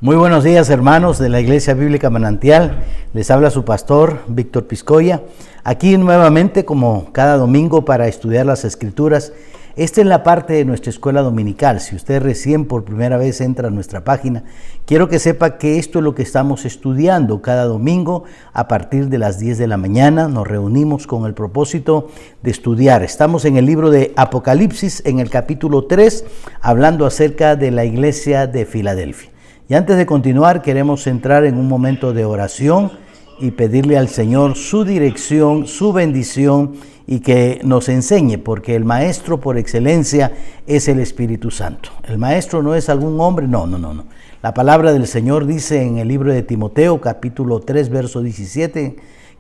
Muy buenos días, hermanos de la Iglesia Bíblica Manantial. Les habla su pastor, Víctor Piscoya. Aquí nuevamente, como cada domingo, para estudiar las Escrituras. Esta es la parte de nuestra escuela dominical. Si usted recién por primera vez entra a nuestra página, quiero que sepa que esto es lo que estamos estudiando cada domingo a partir de las 10 de la mañana. Nos reunimos con el propósito de estudiar. Estamos en el libro de Apocalipsis, en el capítulo 3, hablando acerca de la iglesia de Filadelfia. Y antes de continuar, queremos entrar en un momento de oración y pedirle al Señor su dirección, su bendición y que nos enseñe, porque el maestro por excelencia es el Espíritu Santo. El maestro no es algún hombre, no. La palabra del Señor dice en el libro de Timoteo, capítulo 3, verso 17,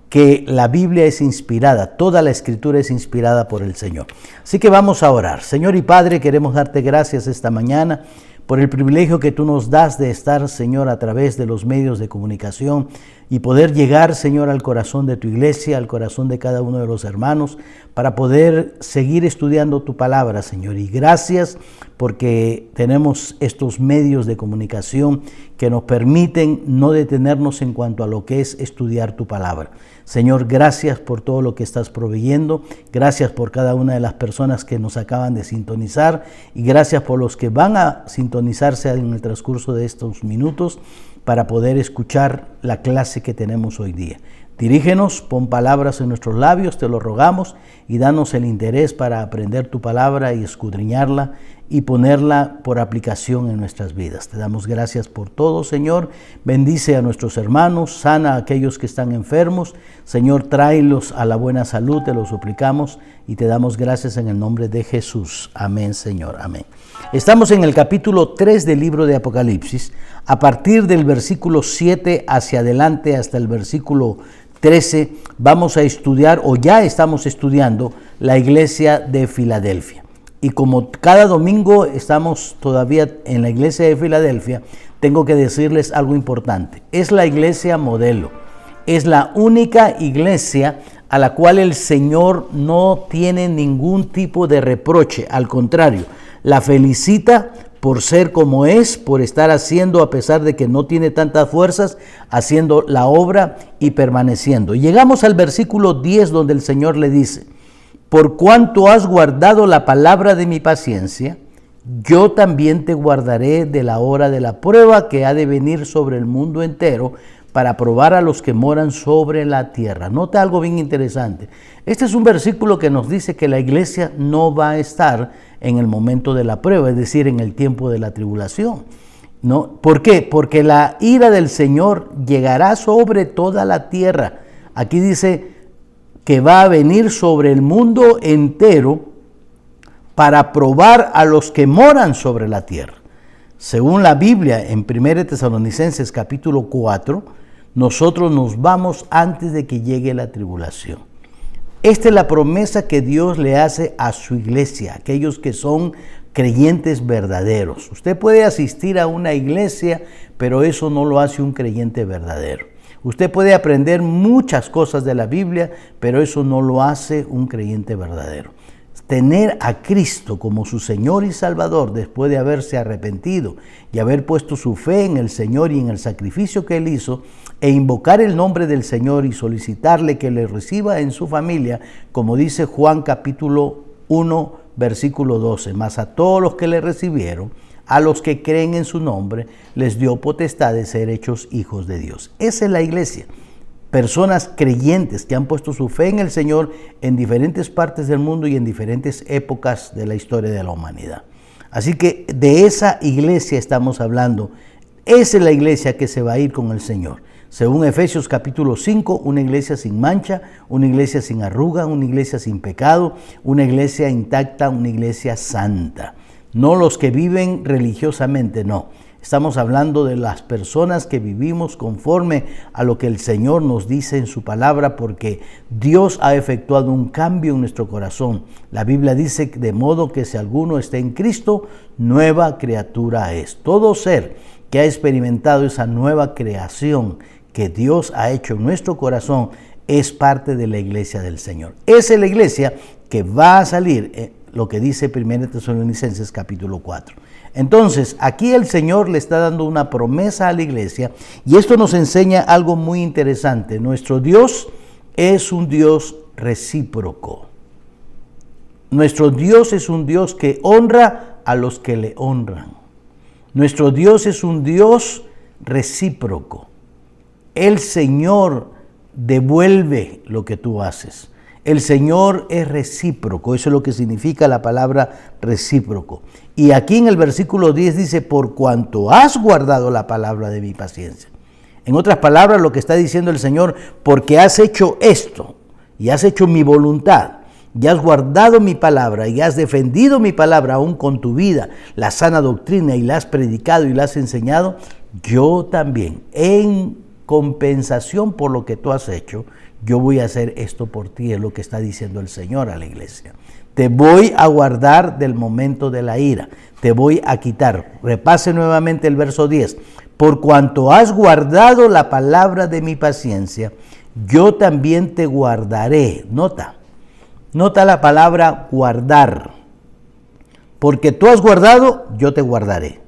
que la Biblia es inspirada, toda la Escritura es inspirada por el Señor. Así que vamos a orar. Señor y Padre, queremos darte gracias esta mañana por el privilegio que tú nos das de estar, Señor, a través de los medios de comunicación y poder llegar, Señor, al corazón de tu iglesia, al corazón de cada uno de los hermanos, para poder seguir estudiando tu palabra, Señor. Y gracias porque tenemos estos medios de comunicación que nos permiten no detenernos en cuanto a lo que es estudiar tu palabra. Señor, gracias por todo lo que estás proveyendo, gracias por cada una de las personas que nos acaban de sintonizar y gracias por los que van a sintonizarse en el transcurso de estos minutos para poder escuchar la clase que tenemos hoy día. Dirígenos, pon palabras en nuestros labios, te lo rogamos, y danos el interés para aprender tu palabra y escudriñarla y ponerla por aplicación en nuestras vidas. Te damos gracias por todo, Señor. Bendice a nuestros hermanos, sana a aquellos que están enfermos. Señor, tráelos a la buena salud, te lo suplicamos y te damos gracias en el nombre de Jesús. Amén, Señor. Amén. Estamos en el capítulo 3 del libro de Apocalipsis, a partir del versículo 7 hacia adelante hasta el versículo 13, vamos a estudiar, o ya estamos estudiando, la iglesia de Filadelfia. Y como cada domingo estamos todavía en la iglesia de Filadelfia, tengo que decirles algo importante. Es la iglesia modelo. Es la única iglesia a la cual el Señor no tiene ningún tipo de reproche. Al contrario, la felicita por ser como es, por estar haciendo, a pesar de que no tiene tantas fuerzas, haciendo la obra y permaneciendo. Y llegamos al versículo 10, donde el Señor le dice: por cuanto has guardado la palabra de mi paciencia, yo también te guardaré de la hora de la prueba que ha de venir sobre el mundo entero, para probar a los que moran sobre la tierra. Nota algo bien interesante. Este es un versículo que nos dice que la iglesia no va a estar en el momento de la prueba, es decir, en el tiempo de la tribulación, ¿no? ¿Por qué? Porque la ira del Señor llegará sobre toda la tierra. Aquí dice que va a venir sobre el mundo entero para probar a los que moran sobre la tierra. Según la Biblia, en 1 Tesalonicenses capítulo 4, nosotros nos vamos antes de que llegue la tribulación. Esta es la promesa que Dios le hace a su iglesia, aquellos que son creyentes verdaderos. Usted puede asistir a una iglesia, pero eso no lo hace un creyente verdadero. Usted puede aprender muchas cosas de la Biblia, pero eso no lo hace un creyente verdadero. Tener a Cristo como su Señor y Salvador después de haberse arrepentido y haber puesto su fe en el Señor y en el sacrificio que Él hizo, e invocar el nombre del Señor y solicitarle que le reciba en su familia, como dice Juan capítulo 1, versículo 12, mas a todos los que le recibieron, a los que creen en su nombre, les dio potestad de ser hechos hijos de Dios. Esa es la iglesia. Personas creyentes que han puesto su fe en el Señor en diferentes partes del mundo y en diferentes épocas de la historia de la humanidad. Así que de esa iglesia estamos hablando. Esa es la iglesia que se va a ir con el Señor. Según Efesios capítulo 5, una iglesia sin mancha, una iglesia sin arruga, una iglesia sin pecado, una iglesia intacta, una iglesia santa. No los que viven religiosamente, no. Estamos hablando de las personas que vivimos conforme a lo que el Señor nos dice en su palabra, porque Dios ha efectuado un cambio en nuestro corazón. La Biblia dice: de modo que si alguno está en Cristo, nueva criatura es. Todo ser que ha experimentado esa nueva creación que Dios ha hecho en nuestro corazón es parte de la iglesia del Señor. Esa es la iglesia que va a salir lo que dice 1 Tesalonicenses capítulo 4. Entonces, aquí el Señor le está dando una promesa a la iglesia y esto nos enseña algo muy interesante. Nuestro Dios es un Dios recíproco. Nuestro Dios es un Dios que honra a los que le honran. Nuestro Dios es un Dios recíproco. El Señor devuelve lo que tú haces. El Señor es recíproco, eso es lo que significa la palabra recíproco. Y aquí en el versículo 10 dice, por cuanto has guardado la palabra de mi paciencia. En otras palabras, lo que está diciendo el Señor, porque has hecho esto y has hecho mi voluntad, y has guardado mi palabra y has defendido mi palabra aún con tu vida, la sana doctrina, y la has predicado y la has enseñado, yo también, en compensación por lo que tú has hecho, yo voy a hacer esto por ti, es lo que está diciendo el Señor a la iglesia. Te voy a guardar del momento de la ira, te voy a quitar. Repase nuevamente el verso 10. Por cuanto has guardado la palabra de mi paciencia, yo también te guardaré. Nota la palabra guardar. Porque tú has guardado, yo te guardaré.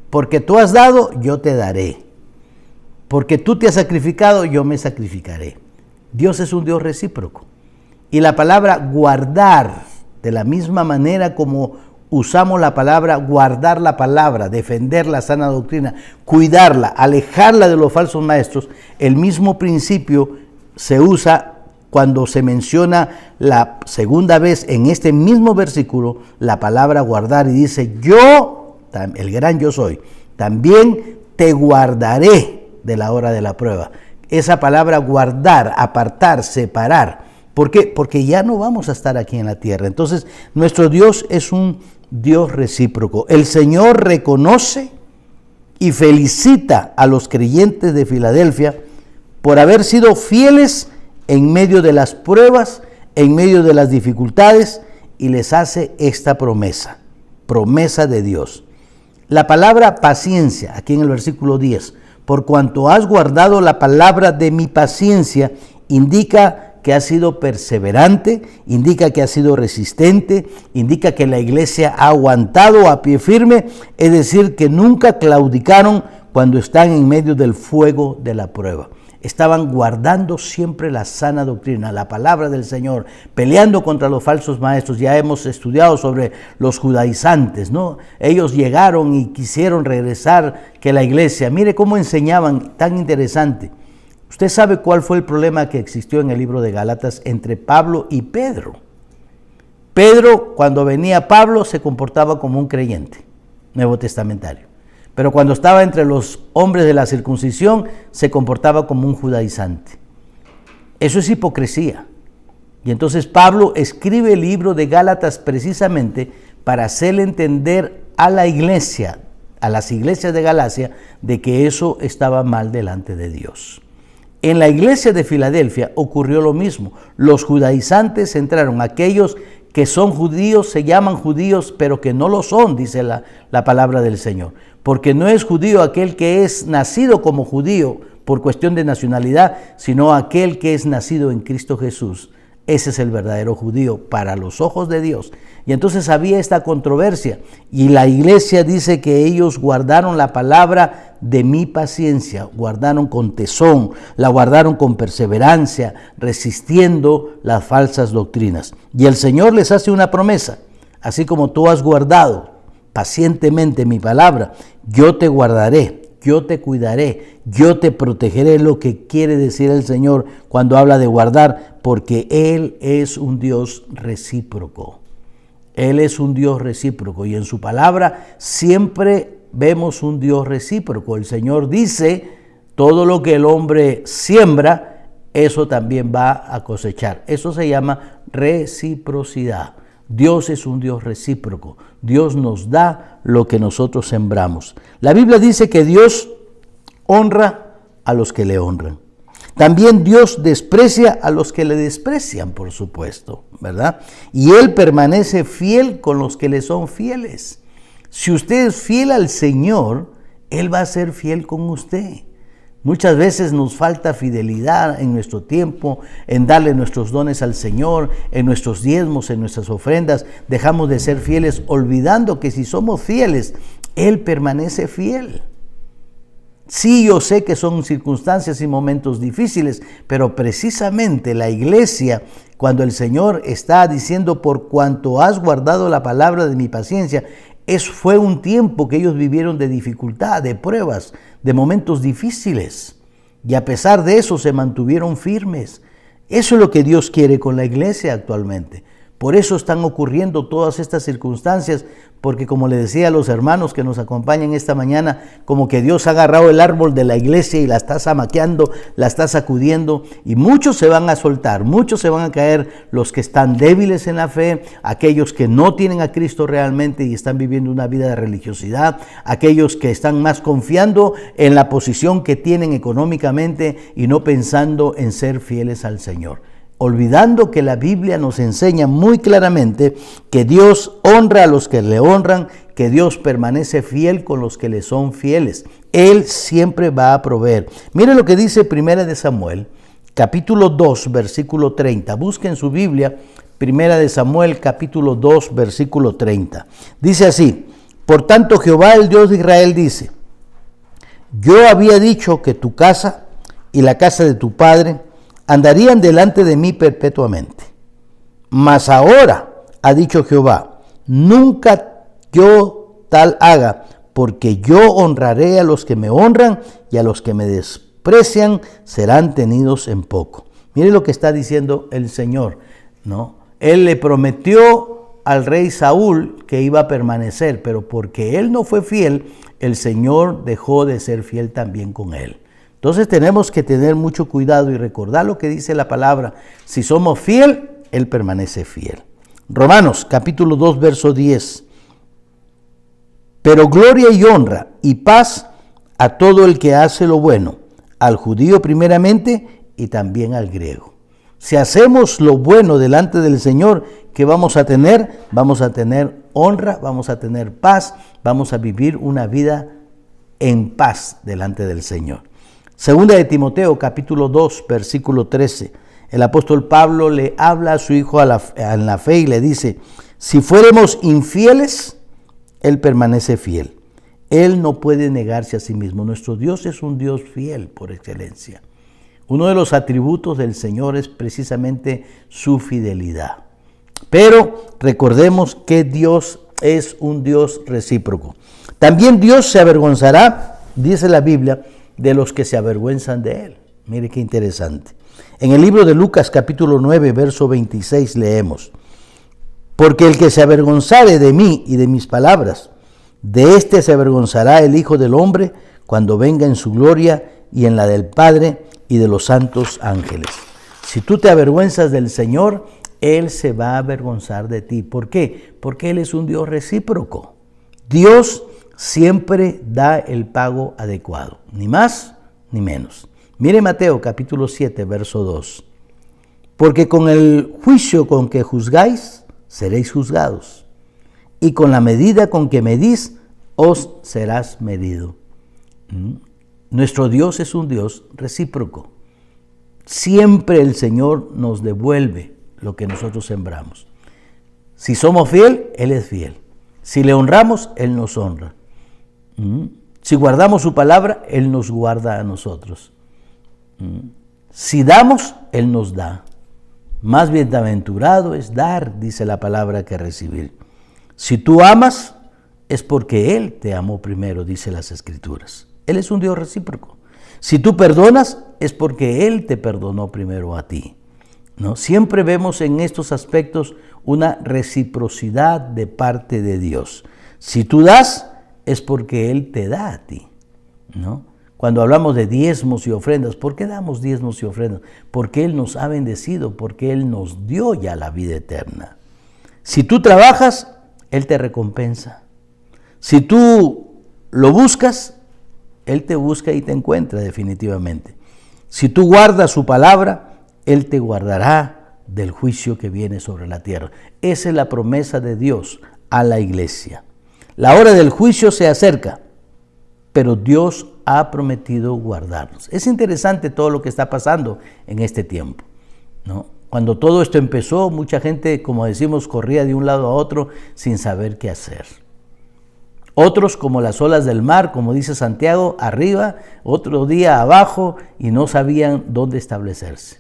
Porque tú has dado, yo te daré. Porque tú te has sacrificado, yo me sacrificaré. Dios es un Dios recíproco. Y la palabra guardar, de la misma manera como usamos la palabra guardar la palabra, defender la sana doctrina, cuidarla, alejarla de los falsos maestros, el mismo principio se usa cuando se menciona la segunda vez en este mismo versículo la palabra guardar y dice, yo, el gran yo soy, también te guardaré de la hora de la prueba. Esa palabra guardar, apartar, separar. ¿Por qué? Porque ya no vamos a estar aquí en la tierra. Entonces, nuestro Dios es un Dios recíproco. El Señor reconoce y felicita a los creyentes de Filadelfia por haber sido fieles en medio de las pruebas, en medio de las dificultades, y les hace esta promesa de Dios. La palabra paciencia, aquí en el versículo 10, por cuanto has guardado la palabra de mi paciencia, indica que ha sido perseverante, indica que ha sido resistente, indica que la iglesia ha aguantado a pie firme, es decir, que nunca claudicaron cuando están en medio del fuego de la prueba. Estaban guardando siempre la sana doctrina, la palabra del Señor, peleando contra los falsos maestros. Ya hemos estudiado sobre los judaizantes, ¿no? Ellos llegaron y quisieron regresar que la iglesia. Mire cómo enseñaban, tan interesante. ¿Usted sabe cuál fue el problema que existió en el libro de Gálatas entre Pablo y Pedro? Pedro, cuando venía Pablo, se comportaba como un creyente nuevo testamentario. Pero cuando estaba entre los hombres de la circuncisión, se comportaba como un judaizante. Eso es hipocresía. Y entonces Pablo escribe el libro de Gálatas precisamente para hacerle entender a la iglesia, a las iglesias de Galacia, de que eso estaba mal delante de Dios. En la iglesia de Filadelfia ocurrió lo mismo. Los judaizantes entraron, aquellos que son judíos se llaman judíos, pero que no lo son, dice la palabra del Señor. Porque no es judío aquel que es nacido como judío por cuestión de nacionalidad, sino aquel que es nacido en Cristo Jesús. Ese es el verdadero judío para los ojos de Dios. Y entonces había esta controversia. Y la iglesia dice que ellos guardaron la palabra de mi paciencia, guardaron con tesón, la guardaron con perseverancia, resistiendo las falsas doctrinas. Y el Señor les hace una promesa, así como tú has guardado pacientemente mi palabra, yo te guardaré, yo te cuidaré, yo te protegeré, lo que quiere decir el Señor cuando habla de guardar, porque Él es un Dios recíproco. Él es un Dios recíproco y en su palabra siempre vemos un Dios recíproco. El Señor dice, todo lo que el hombre siembra, eso también va a cosechar. Eso se llama reciprocidad. Dios es un Dios recíproco. Dios nos da lo que nosotros sembramos. La Biblia dice que Dios honra a los que le honran. También Dios desprecia a los que le desprecian, por supuesto, ¿verdad? Y Él permanece fiel con los que le son fieles. Si usted es fiel al Señor, Él va a ser fiel con usted. Muchas veces nos falta fidelidad en nuestro tiempo, en darle nuestros dones al Señor, en nuestros diezmos, en nuestras ofrendas. Dejamos de ser fieles, olvidando que si somos fieles, Él permanece fiel. Sí, yo sé que son circunstancias y momentos difíciles, pero precisamente la iglesia, cuando el Señor está diciendo, por cuanto has guardado la palabra de mi paciencia, fue un tiempo que ellos vivieron de dificultad, de pruebas, de momentos difíciles. Y a pesar de eso se mantuvieron firmes. Eso es lo que Dios quiere con la iglesia actualmente. Por eso están ocurriendo todas estas circunstancias, porque como le decía a los hermanos que nos acompañan esta mañana, como que Dios ha agarrado el árbol de la iglesia y la está zamaqueando, la está sacudiendo, y muchos se van a soltar, muchos se van a caer, los que están débiles en la fe, aquellos que no tienen a Cristo realmente y están viviendo una vida de religiosidad, aquellos que están más confiando en la posición que tienen económicamente y no pensando en ser fieles al Señor. Olvidando que la Biblia nos enseña muy claramente que Dios honra a los que le honran, que Dios permanece fiel con los que le son fieles. Él siempre va a proveer. Mire lo que dice 1 Samuel, capítulo 2, versículo 30. Busquen su Biblia, 1 Samuel, capítulo 2, versículo 30. Dice así: por tanto Jehová, el Dios de Israel, dice: yo había dicho que tu casa y la casa de tu padre andarían delante de mí perpetuamente. Mas ahora, ha dicho Jehová, nunca yo tal haga, porque yo honraré a los que me honran, y a los que me desprecian serán tenidos en poco. Mire lo que está diciendo el Señor, ¿no? Él le prometió al rey Saúl que iba a permanecer, pero porque él no fue fiel, el Señor dejó de ser fiel también con él. Entonces tenemos que tener mucho cuidado y recordar lo que dice la palabra. Si somos fiel, Él permanece fiel. Romanos capítulo 2, verso 10. Pero gloria y honra y paz a todo el que hace lo bueno, al judío primeramente y también al griego. Si hacemos lo bueno delante del Señor, ¿qué vamos a tener? Vamos a tener honra, vamos a tener paz, vamos a vivir una vida en paz delante del Señor. Segunda de Timoteo, capítulo 2, versículo 13. El apóstol Pablo le habla a su hijo en la fe y le dice: si fuéramos infieles, Él permanece fiel. Él no puede negarse a sí mismo. Nuestro Dios es un Dios fiel por excelencia. Uno de los atributos del Señor es precisamente su fidelidad. Pero recordemos que Dios es un Dios recíproco. También Dios se avergonzará, dice la Biblia, de los que se avergüenzan de Él. Mire qué interesante. En el libro de Lucas capítulo 9, verso 26 leemos: porque el que se avergonzare de mí y de mis palabras, de éste se avergonzará el Hijo del Hombre cuando venga en su gloria y en la del Padre y de los santos ángeles. Si tú te avergüenzas del Señor, Él se va a avergonzar de ti. ¿Por qué? Porque Él es un Dios recíproco. Dios siempre da el pago adecuado, ni más ni menos. Mire Mateo capítulo 7, verso 2. Porque con el juicio con que juzgáis, seréis juzgados, y con la medida con que medís, os serás medido. Nuestro Dios es un Dios recíproco. Siempre el Señor nos devuelve lo que nosotros sembramos. Si somos fieles, Él es fiel. Si le honramos, Él nos honra. Si guardamos su palabra, Él nos guarda a nosotros. Si damos, Él nos da. Más bienaventurado es dar, dice la palabra, que recibir. Si tú amas, es porque Él te amó primero, dice las Escrituras. Él es un Dios recíproco. Si tú perdonas, es porque Él te perdonó primero a ti, ¿no? Siempre vemos en estos aspectos una reciprocidad de parte de Dios. Si tú das, es porque Él te da a ti, ¿no? Cuando hablamos de diezmos y ofrendas, ¿por qué damos diezmos y ofrendas? Porque Él nos ha bendecido, porque Él nos dio ya la vida eterna. Si tú trabajas, Él te recompensa. Si tú lo buscas, Él te busca y te encuentra definitivamente. Si tú guardas su palabra, Él te guardará del juicio que viene sobre la tierra. Esa es la promesa de Dios a la iglesia. La hora del juicio se acerca. pero Dios ha prometido guardarnos. Es interesante todo lo que está pasando en este tiempo, ¿no? Cuando todo esto empezó, mucha gente, como decimos, corría de un lado a otro sin saber qué hacer. Otros, como las olas del mar, como dice Santiago, arriba, otro día abajo, y no sabían dónde establecerse.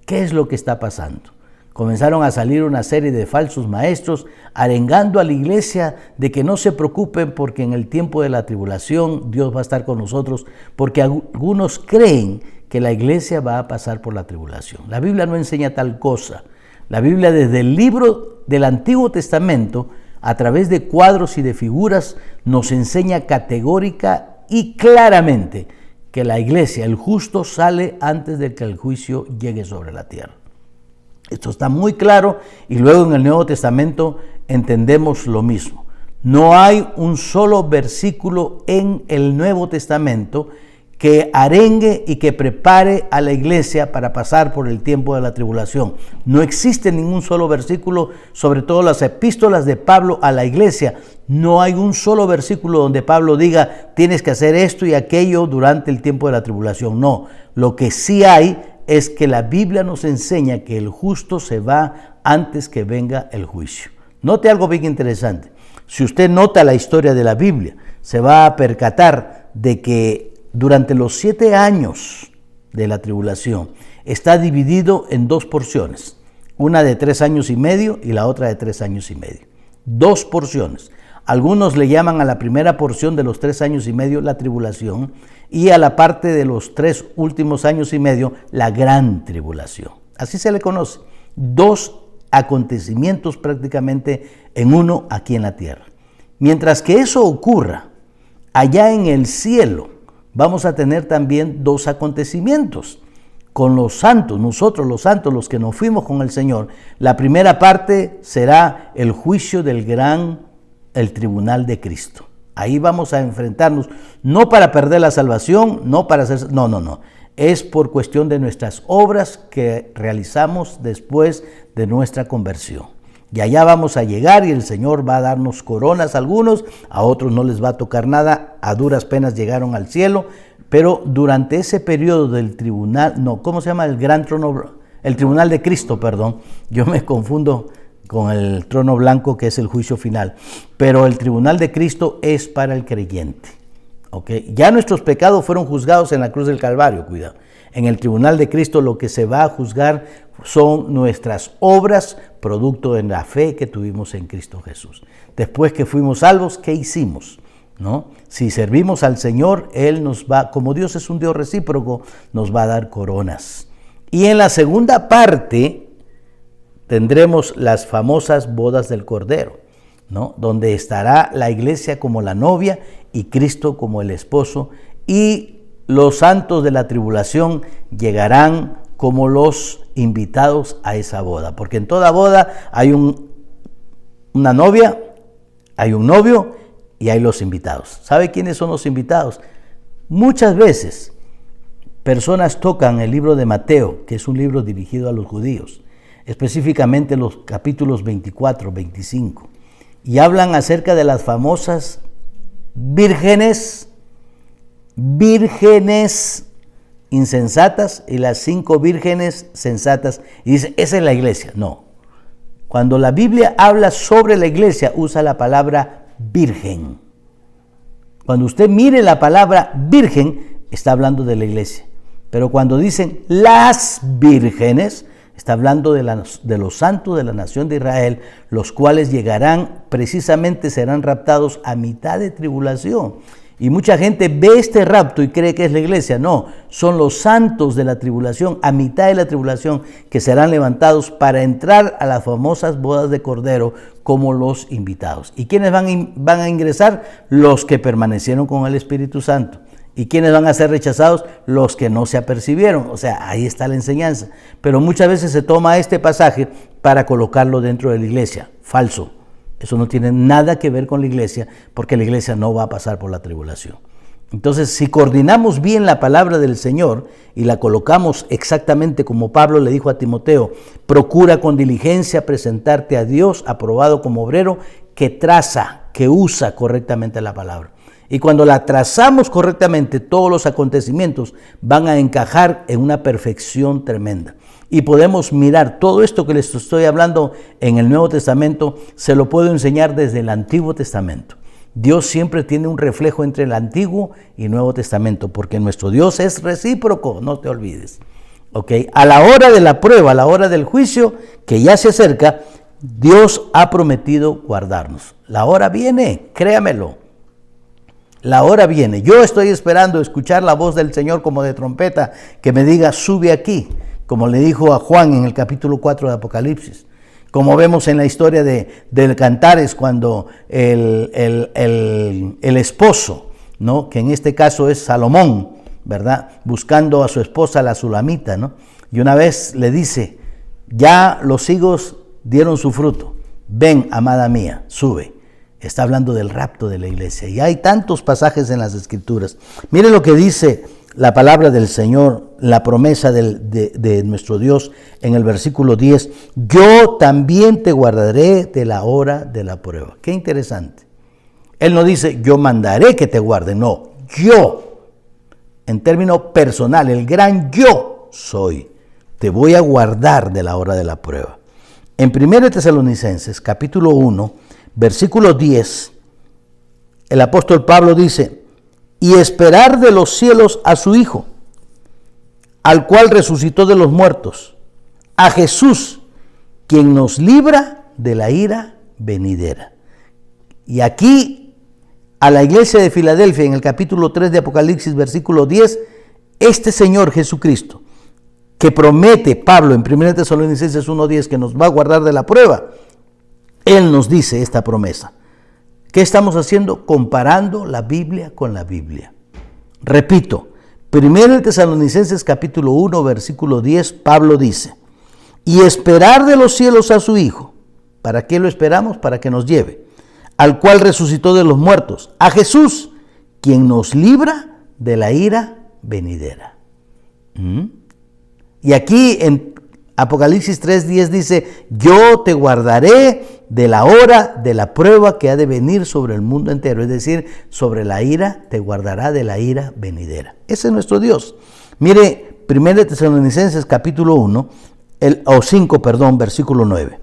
¿Qué es lo que está pasando? Comenzaron a salir una serie de falsos maestros arengando a la iglesia de que no se preocupen porque en el tiempo de la tribulación Dios va a estar con nosotros, porque algunos creen que la iglesia va a pasar por la tribulación. La Biblia no enseña tal cosa. La Biblia, desde el libro del Antiguo Testamento, a través de cuadros y de figuras, nos enseña categórica y claramente que la iglesia, el justo, sale antes de que el juicio llegue sobre la tierra. Esto está muy claro, y luego en el Nuevo Testamento entendemos lo mismo. No hay un solo versículo en el Nuevo Testamento que arengue y que prepare a la iglesia para pasar por el tiempo de la tribulación. No existe ningún solo versículo, sobre todo las epístolas de Pablo a la iglesia. No hay un solo versículo donde Pablo diga, tienes que hacer esto y aquello durante el tiempo de la tribulación. No, lo que sí hay es que la Biblia nos enseña que el justo se va antes que venga el juicio. Note algo bien interesante. Si usted nota la historia de la Biblia, se va a percatar de que durante los 7 años de la tribulación está dividido en 2 porciones, una de 3 años y medio y la otra de 3 años y medio. 2 porciones. Algunos le llaman a la primera porción de los 3 años y medio la tribulación, y a la parte de los 3 últimos años y medio la gran tribulación. Así se le conoce. 2 acontecimientos prácticamente en uno aquí en la tierra. Mientras que eso ocurra, allá en el cielo vamos a tener también 2 acontecimientos con los santos, nosotros los santos, los que nos fuimos con el Señor. La primera parte será el juicio del el tribunal de Cristo. Ahí vamos a enfrentarnos, no para perder la salvación, no para hacer, no. Es por cuestión de nuestras obras que realizamos después de nuestra conversión. Y allá vamos a llegar y el Señor va a darnos coronas a algunos, a otros no les va a tocar nada, a duras penas llegaron al cielo, pero durante ese periodo del tribunal, ¿cómo se llama? El tribunal de Cristo, perdón, yo me confundo con el trono blanco que es el juicio final, pero el tribunal de Cristo es para el creyente. ¿Okay? Ya nuestros pecados fueron juzgados en la cruz del Calvario, cuidado. En el tribunal de Cristo lo que se va a juzgar son nuestras obras, producto de la fe que tuvimos en Cristo Jesús. Después que fuimos salvos, ¿qué hicimos? ¿No? Si servimos al Señor, Él nos va, como Dios es un Dios recíproco, nos va a dar coronas. Y en la segunda parte tendremos las famosas bodas del Cordero, ¿no? Donde estará la iglesia como la novia y Cristo como el esposo, y los santos de la tribulación llegarán como los invitados a esa boda, porque en toda boda hay una novia, hay un novio y hay los invitados. ¿Sabe quiénes son los invitados? Muchas veces personas tocan el libro de Mateo, que es un libro dirigido a los judíos, específicamente los capítulos 24, 25, y hablan acerca de las famosas vírgenes insensatas y las 5 vírgenes sensatas, y dice, esa es la iglesia. No. Cuando la Biblia habla sobre la iglesia, usa la palabra virgen. Cuando usted mire la palabra virgen, está hablando de la iglesia. Pero cuando dicen las vírgenes, está hablando de los santos de la nación de Israel, los cuales llegarán, precisamente serán raptados a mitad de tribulación. Y mucha gente ve este rapto y cree que es la iglesia. No, son los santos de la tribulación, a mitad de la tribulación, que serán levantados para entrar a las famosas bodas de Cordero como los invitados. ¿Y quiénes van a ingresar? Los que permanecieron con el Espíritu Santo. ¿Y quiénes van a ser rechazados? Los que no se apercibieron. O sea, ahí está la enseñanza. Pero muchas veces se toma este pasaje para colocarlo dentro de la iglesia. Falso. Eso no tiene nada que ver con la iglesia, porque la iglesia no va a pasar por la tribulación. Entonces, si coordinamos bien la palabra del Señor y la colocamos exactamente como Pablo le dijo a Timoteo, procura con diligencia presentarte a Dios aprobado como obrero que traza, que usa correctamente la palabra. Y cuando la trazamos correctamente, todos los acontecimientos van a encajar en una perfección tremenda. Y podemos mirar todo esto que les estoy hablando en el Nuevo Testamento, se lo puedo enseñar desde el Antiguo Testamento. Dios siempre tiene un reflejo entre el Antiguo y Nuevo Testamento, porque nuestro Dios es recíproco, no te olvides. ¿Okay? A la hora de la prueba, a la hora del juicio, que ya se acerca, Dios ha prometido guardarnos. La hora viene, créamelo. La hora viene. Yo estoy esperando escuchar la voz del Señor como de trompeta, que me diga, sube aquí, como le dijo a Juan en el capítulo 4 de Apocalipsis. Como vemos en la historia del Cantares, cuando el esposo, ¿no?, que en este caso es Salomón, ¿verdad?, buscando a su esposa la Sulamita, ¿no?, y una vez le dice, ya los higos dieron su fruto, ven, amada mía, sube. Está hablando del rapto de la iglesia. Y hay tantos pasajes en las Escrituras. Miren lo que dice la palabra del Señor, la promesa de nuestro Dios en el versículo 10. Yo también te guardaré de la hora de la prueba. Qué interesante. Él no dice, yo mandaré que te guarde. No, yo, en término personal, el gran yo soy. Te voy a guardar de la hora de la prueba. En 1 Tesalonicenses, capítulo 1, versículo 10, el apóstol Pablo dice, y esperar de los cielos a su Hijo, al cual resucitó de los muertos, a Jesús, quien nos libra de la ira venidera. Y aquí, a la iglesia de Filadelfia, en el capítulo 3 de Apocalipsis, versículo 10, este Señor Jesucristo, que promete Pablo en 1 Tesalonicenses 1:10 que nos va a guardar de la prueba, Él nos dice esta promesa. ¿Qué estamos haciendo? Comparando la Biblia con la Biblia. Repito, 1 Tesalonicenses capítulo 1, versículo 10, Pablo dice, y esperar de los cielos a su Hijo. ¿Para qué lo esperamos? Para que nos lleve. Al cual resucitó de los muertos, a Jesús, quien nos libra de la ira venidera. Y aquí en Apocalipsis 3:10 dice, yo te guardaré de la hora de la prueba que ha de venir sobre el mundo entero. Es decir, sobre la ira, te guardará de la ira venidera. Ese es nuestro Dios. Mire, 1 Tesalonicenses capítulo 5, versículo 9.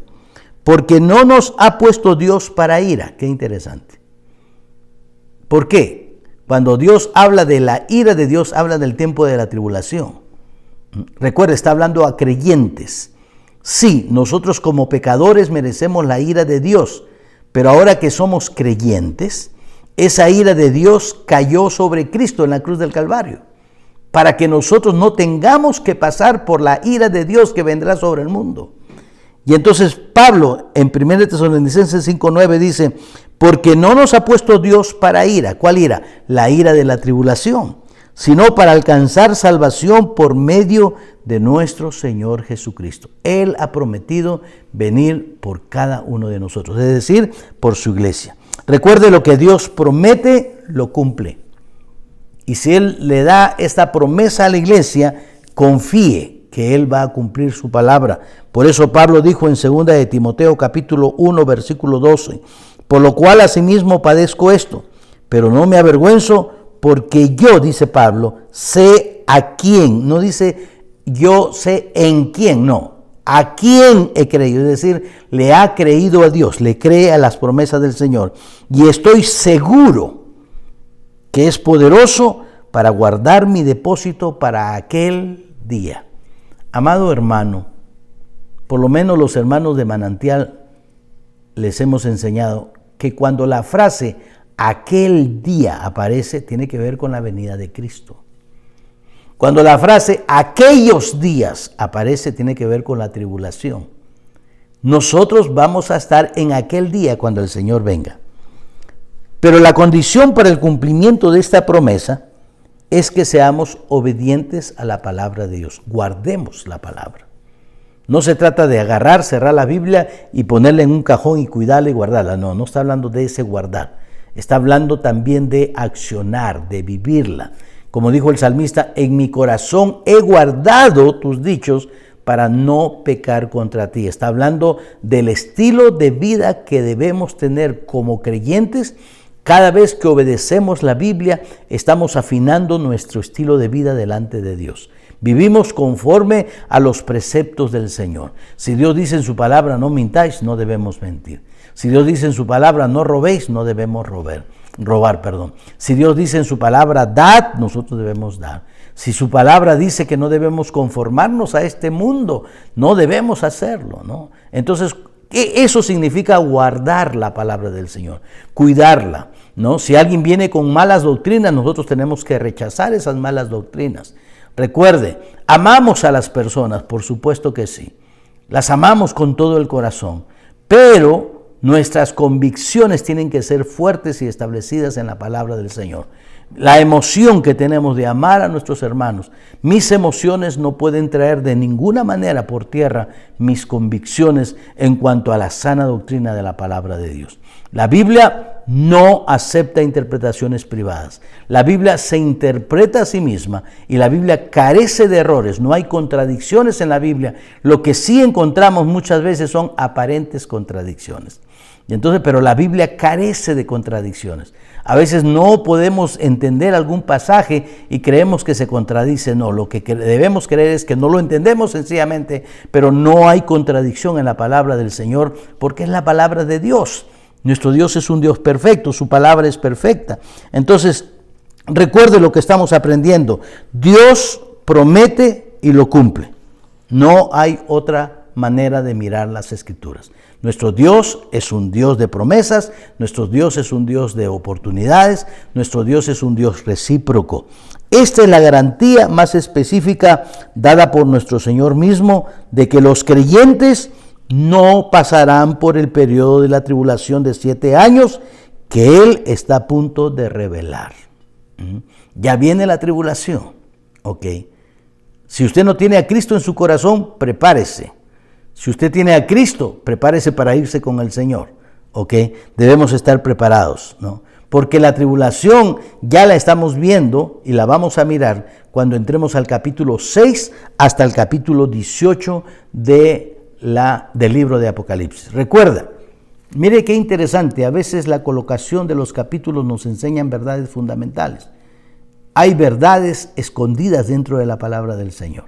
Porque no nos ha puesto Dios para ira. Qué interesante. ¿Por qué? Cuando Dios habla de la ira de Dios, habla del tiempo de la tribulación. Recuerda, está hablando a creyentes. Sí, nosotros como pecadores merecemos la ira de Dios, pero ahora que somos creyentes, esa ira de Dios cayó sobre Cristo en la cruz del Calvario, para que nosotros no tengamos que pasar por la ira de Dios que vendrá sobre el mundo. Y entonces Pablo en 1 Tesalonicenses 5:9 dice, porque no nos ha puesto Dios para ira. ¿Cuál ira? La ira de la tribulación, sino para alcanzar salvación por medio de nuestro Señor Jesucristo. Él ha prometido venir por cada uno de nosotros, es decir, por su iglesia. Recuerde, lo que Dios promete, lo cumple. Y si Él le da esta promesa a la iglesia, confíe que Él va a cumplir su palabra. Por eso Pablo dijo en 2 de Timoteo capítulo 1, versículo 12, por lo cual asimismo padezco esto, pero no me avergüenzo, porque yo, dice Pablo, sé a quién, no dice yo sé en quién, no, a quién he creído, es decir, le ha creído a Dios, le cree a las promesas del Señor, y estoy seguro que es poderoso para guardar mi depósito para aquel día. Amado hermano, por lo menos los hermanos de Manantial les hemos enseñado que cuando la frase aquel día aparece, tiene que ver con la venida de Cristo. Cuando la frase aquellos días aparece, tiene que ver con la tribulación. Nosotros vamos a estar en aquel día cuando el Señor venga. Pero la condición para el cumplimiento de esta promesa es que seamos obedientes a la palabra de Dios. Guardemos la palabra. No se trata de agarrar, cerrar la Biblia y ponerla en un cajón y cuidarla y guardarla. No, no está hablando de ese guardar. Está hablando también de accionar, de vivirla. Como dijo el salmista, en mi corazón he guardado tus dichos para no pecar contra ti. Está hablando del estilo de vida que debemos tener como creyentes Cada vez que obedecemos la Biblia, estamos afinando nuestro estilo de vida delante de Dios. Vivimos conforme a los preceptos del Señor. Si Dios dice en su palabra, no mintáis, no debemos mentir. Si Dios dice en su palabra, no robéis, no debemos robar. Si Dios dice en su palabra, dad, nosotros debemos dar. Si su palabra dice que no debemos conformarnos a este mundo, no debemos hacerlo, ¿no? Entonces, eso significa guardar la palabra del Señor, cuidarla, ¿no? Si alguien viene con malas doctrinas, nosotros tenemos que rechazar esas malas doctrinas. Recuerde, amamos a las personas, por supuesto que sí. Las amamos con todo el corazón, pero nuestras convicciones tienen que ser fuertes y establecidas en la palabra del Señor. La emoción que tenemos de amar a nuestros hermanos, mis emociones no pueden traer de ninguna manera por tierra mis convicciones en cuanto a la sana doctrina de la palabra de Dios. La Biblia no acepta interpretaciones privadas. La Biblia se interpreta a sí misma y la Biblia carece de errores. No hay contradicciones en la Biblia. Lo que sí encontramos muchas veces son aparentes contradicciones. Y entonces, pero la Biblia carece de contradicciones. A veces no podemos entender algún pasaje y creemos que se contradice. No, lo que debemos creer es que no lo entendemos sencillamente, pero no hay contradicción en la palabra del Señor porque es la palabra de Dios. Nuestro Dios es un Dios perfecto, su palabra es perfecta. Entonces, recuerde lo que estamos aprendiendo. Dios promete y lo cumple. No hay otra manera de mirar las Escrituras. Nuestro Dios es un Dios de promesas, nuestro Dios es un Dios de oportunidades, nuestro Dios es un Dios recíproco. Esta es la garantía más específica dada por nuestro Señor mismo de que los creyentes no pasarán por el periodo de la tribulación de 7 años que Él está a punto de revelar. Ya viene la tribulación, ¿ok? Si usted no tiene a Cristo en su corazón, prepárese. Si usted tiene a Cristo, prepárese para irse con el Señor, ¿ok? Debemos estar preparados, ¿no? Porque la tribulación ya la estamos viendo y la vamos a mirar cuando entremos al capítulo 6 hasta el capítulo 18 del libro de Apocalipsis. Recuerda, mire qué interesante, a veces la colocación de los capítulos nos enseñan verdades fundamentales. Hay verdades escondidas dentro de la palabra del Señor,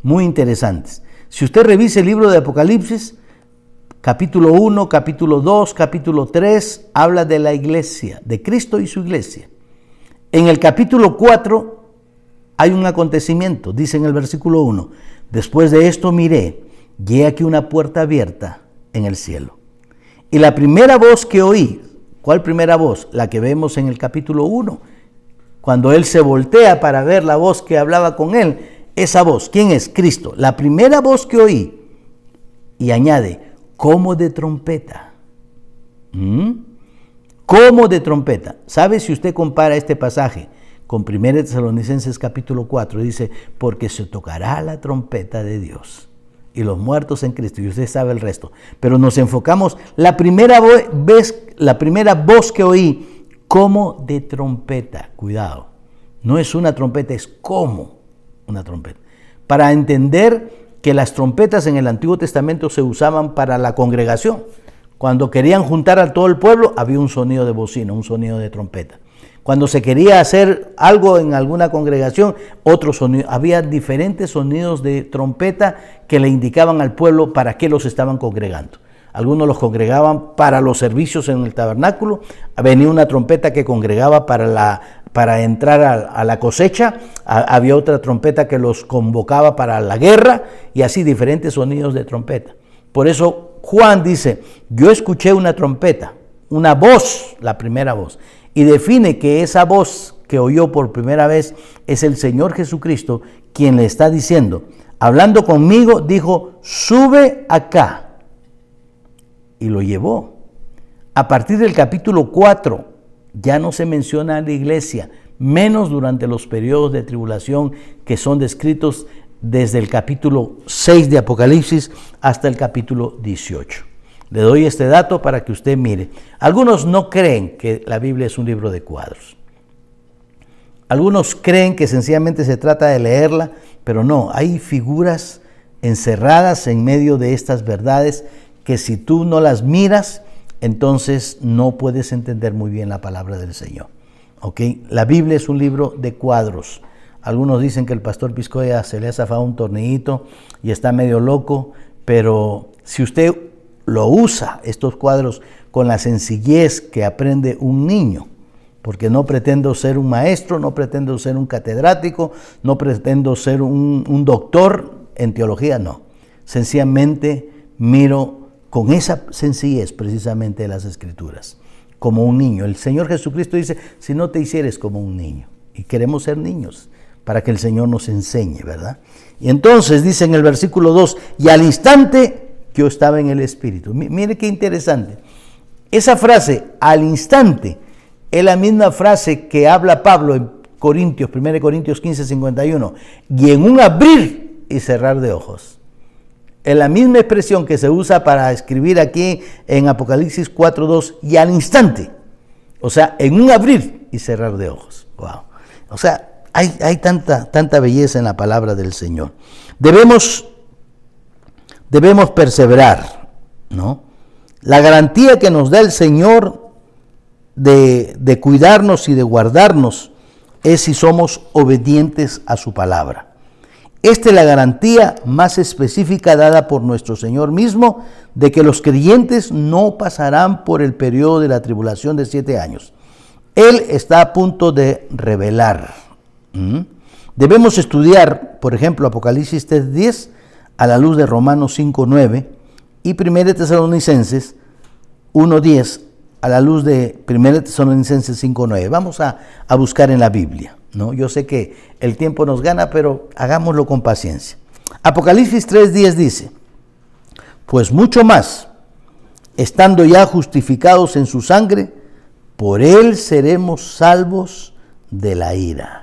muy interesantes. Si usted revisa el libro de Apocalipsis, capítulo 1, capítulo 2, capítulo 3, habla de la iglesia, de Cristo y su iglesia. En el capítulo 4 hay un acontecimiento, dice en el versículo 1, después de esto miré, y he aquí una puerta abierta en el cielo. Y la primera voz que oí, ¿cuál primera voz? La que vemos en el capítulo 1, cuando él se voltea para ver la voz que hablaba con él. Esa voz, ¿quién es? Cristo. La primera voz que oí, y añade, como de trompeta. Como de trompeta. ¿Sabe si usted compara este pasaje con 1 Tesalonicenses capítulo 4? Dice, porque se tocará la trompeta de Dios y los muertos en Cristo. Y usted sabe el resto. Pero nos enfocamos, la primera voz que oí, como de trompeta. Cuidado. No es una trompeta, es como una trompeta. Para entender que las trompetas en el Antiguo Testamento se usaban para la congregación. Cuando querían juntar a todo el pueblo, había un sonido de bocina, un sonido de trompeta. Cuando se quería hacer algo en alguna congregación, otro sonido. Había diferentes sonidos de trompeta que le indicaban al pueblo para qué los estaban congregando. Algunos los congregaban para los servicios en el tabernáculo. Venía una trompeta que congregaba para entrar a la cosecha. Había otra trompeta que los convocaba para la guerra, y así diferentes sonidos de trompeta. Por eso Juan dice, yo escuché una trompeta, una voz, la primera voz, y define que esa voz que oyó por primera vez es el Señor Jesucristo, quien le está diciendo, hablando conmigo, dijo, sube acá, y lo llevó. A partir del capítulo 4, ya no se menciona a la iglesia, menos durante los periodos de tribulación que son descritos desde el capítulo 6 de Apocalipsis hasta el capítulo 18. Le doy este dato para que usted mire. Algunos no creen que la Biblia es un libro de cuadros. Algunos creen que sencillamente se trata de leerla, pero no, hay figuras encerradas en medio de estas verdades que si tú no las miras, entonces no puedes entender muy bien la palabra del Señor. ¿Ok? La Biblia es un libro de cuadros. Algunos dicen que el pastor Piscoya se le ha zafado un tornillito y está medio loco, pero si usted lo usa, estos cuadros, con la sencillez que aprende un niño, porque no pretendo ser un maestro, no pretendo ser un catedrático, no pretendo ser un doctor en teología, no. Sencillamente miro con esa sencillez precisamente de las Escrituras, como un niño. El Señor Jesucristo dice, si no te hicieres como un niño, y queremos ser niños, para que el Señor nos enseñe, ¿verdad? Y entonces dice en el versículo 2, y al instante yo estaba en el Espíritu. Mire qué interesante. Esa frase, al instante, es la misma frase que habla Pablo en Corintios, 1 Corintios 15, 51, y en un abrir y cerrar de ojos. Es la misma expresión que se usa para escribir aquí en Apocalipsis 4, 2, y al instante. O sea, en un abrir y cerrar de ojos. Wow. O sea, hay tanta belleza en la palabra del Señor. Debemos perseverar, ¿no? La garantía que nos da el Señor de cuidarnos y de guardarnos es si somos obedientes a su palabra. Esta es la garantía más específica dada por nuestro Señor mismo de que los creyentes no pasarán por el periodo de la tribulación de 7 años. Él está a punto de revelar. Debemos estudiar, por ejemplo, Apocalipsis 3:10 a la luz de Romanos 5:9 y 1 Tesalonicenses 1:10 a la luz de 1 Tesalonicenses 5:9. Vamos a buscar en la Biblia, ¿no? Yo sé que el tiempo nos gana, pero hagámoslo con paciencia. Apocalipsis 3:10 dice, pues mucho más, estando ya justificados en su sangre, por él seremos salvos de la ira.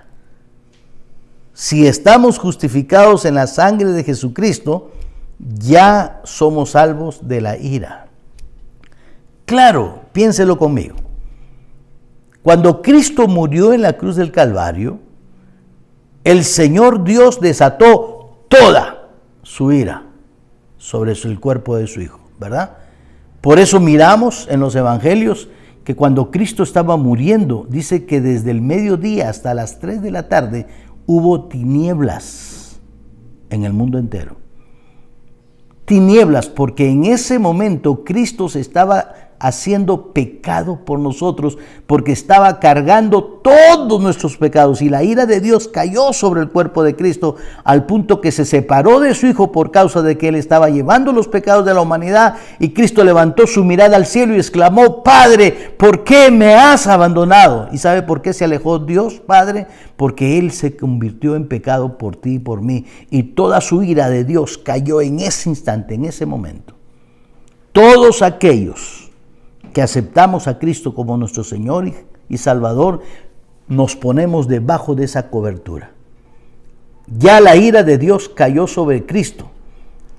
Si estamos justificados en la sangre de Jesucristo, ya somos salvos de la ira. Claro, piénselo conmigo. Cuando Cristo murió en la cruz del Calvario, el Señor Dios desató toda su ira sobre el cuerpo de su Hijo, ¿verdad? Por eso miramos en los evangelios que cuando Cristo estaba muriendo, dice que desde el mediodía hasta las 3 de la tarde hubo tinieblas en el mundo entero. Tinieblas, porque en ese momento Cristo se estaba haciendo pecado por nosotros, porque estaba cargando todos nuestros pecados, y la ira de Dios cayó sobre el cuerpo de Cristo al punto que se separó de su Hijo por causa de que Él estaba llevando los pecados de la humanidad, y Cristo levantó su mirada al cielo y exclamó, Padre, ¿por qué me has abandonado? ¿Y sabe por qué se alejó Dios, Padre? Porque Él se convirtió en pecado por ti y por mí, y toda su ira de Dios cayó en ese instante, en ese momento. Todos aquellos que aceptamos a Cristo como nuestro Señor y Salvador, nos ponemos debajo de esa cobertura. Ya la ira de Dios cayó sobre Cristo.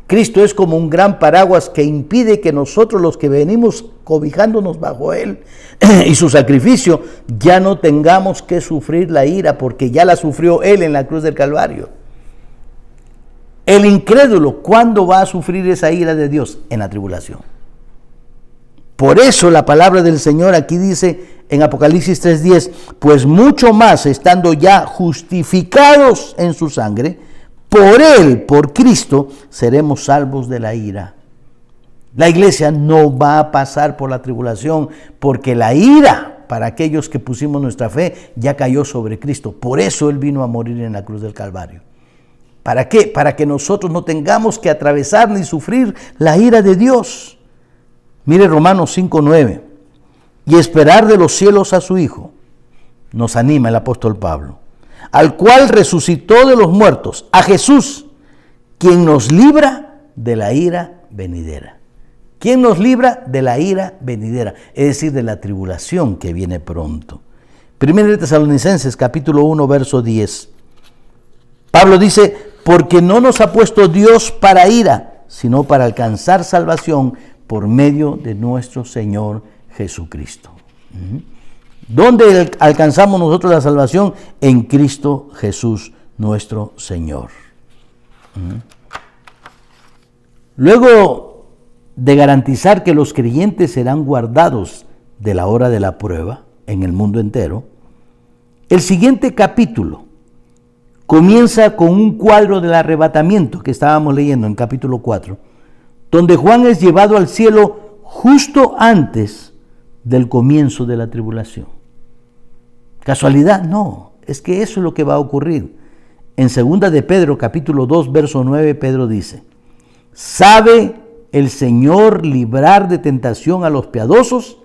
Cristo es como un gran paraguas que impide que nosotros, los que venimos cobijándonos bajo Él y su sacrificio, ya no tengamos que sufrir la ira, porque ya la sufrió Él en la cruz del Calvario. El incrédulo, ¿cuándo va a sufrir esa ira de Dios? En la tribulación. Por eso la palabra del Señor aquí dice en Apocalipsis 3:10, pues mucho más estando ya justificados en su sangre, por Él, por Cristo, seremos salvos de la ira. La iglesia no va a pasar por la tribulación, porque la ira para aquellos que pusimos nuestra fe ya cayó sobre Cristo. Por eso Él vino a morir en la cruz del Calvario. ¿Para qué? Para que nosotros no tengamos que atravesar ni sufrir la ira de Dios. Mire Romanos 5:9, y esperar de los cielos a su Hijo, nos anima el apóstol Pablo, al cual resucitó de los muertos, a Jesús, quien nos libra de la ira venidera. ¿Quién nos libra de la ira venidera? Es decir, de la tribulación que viene pronto. 1 Tesalonicenses capítulo 1, verso 10. Pablo dice, porque no nos ha puesto Dios para ira, sino para alcanzar salvación por medio de nuestro Señor Jesucristo. ¿Dónde alcanzamos nosotros la salvación? En Cristo Jesús, nuestro Señor. Luego de garantizar que los creyentes serán guardados de la hora de la prueba en el mundo entero, el siguiente capítulo comienza con un cuadro del arrebatamiento que estábamos leyendo en capítulo 4, donde Juan es llevado al cielo justo antes del comienzo de la tribulación. ¿Casualidad? No, es que eso es lo que va a ocurrir. En 2 de Pedro, capítulo 2, verso 9, Pedro dice: ¿sabe el Señor librar de tentación a los piadosos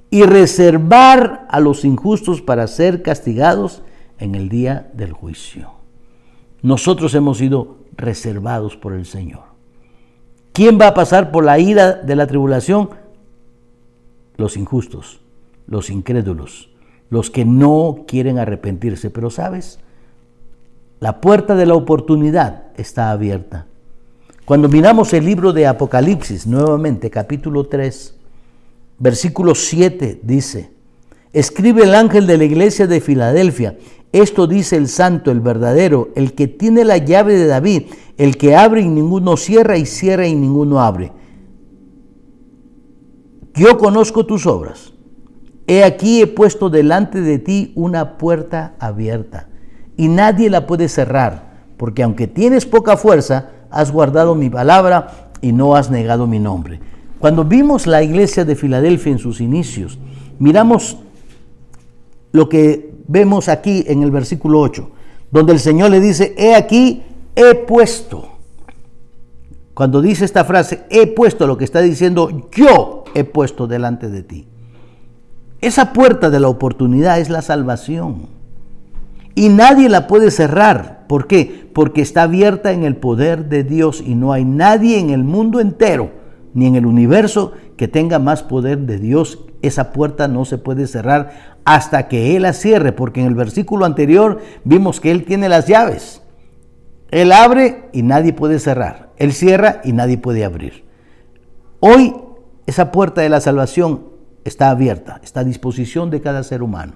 y reservar a los injustos para ser castigados en el día del juicio? Nosotros hemos sido reservados por el Señor. ¿Quién va a pasar por la ira de la tribulación? Los injustos, los incrédulos, los que no quieren arrepentirse. Pero ¿sabes? La puerta de la oportunidad está abierta. Cuando miramos el libro de Apocalipsis, nuevamente, capítulo 3, versículo 7, dice: escribe el ángel de la iglesia de Filadelfia, esto dice el santo, el verdadero, el que tiene la llave de David, el que abre y ninguno cierra, y cierra y ninguno abre. Yo conozco tus obras. He aquí he puesto delante de ti una puerta abierta, y nadie la puede cerrar, porque aunque tienes poca fuerza, has guardado mi palabra y no has negado mi nombre. Cuando vimos la iglesia de Filadelfia en sus inicios, miramos lo que vemos aquí en el versículo 8, donde el Señor le dice: he aquí, he puesto. Cuando dice esta frase, he puesto, lo que está diciendo: yo he puesto delante de ti. Esa puerta de la oportunidad es la salvación. Y nadie la puede cerrar. ¿Por qué? Porque está abierta en el poder de Dios y no hay nadie en el mundo entero, ni en el universo, que tenga más poder de Dios. Esa puerta no se puede cerrar hasta que Él la cierre, porque en el versículo anterior vimos que Él tiene las llaves. Él abre y nadie puede cerrar. Él cierra y nadie puede abrir. Hoy esa puerta de la salvación está abierta, está a disposición de cada ser humano.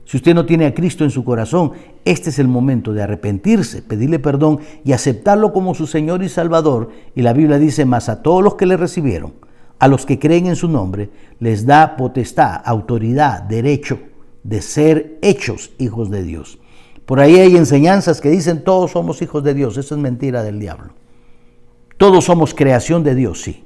Si usted no tiene a Cristo en su corazón, este es el momento de arrepentirse, pedirle perdón y aceptarlo como su Señor y Salvador. Y la Biblia dice: mas a todos los que le recibieron, a los que creen en su nombre, les da potestad, autoridad, derecho de ser hechos hijos de Dios. Por ahí hay enseñanzas que dicen: todos somos hijos de Dios. Eso es mentira del diablo. Todos somos creación de Dios, sí.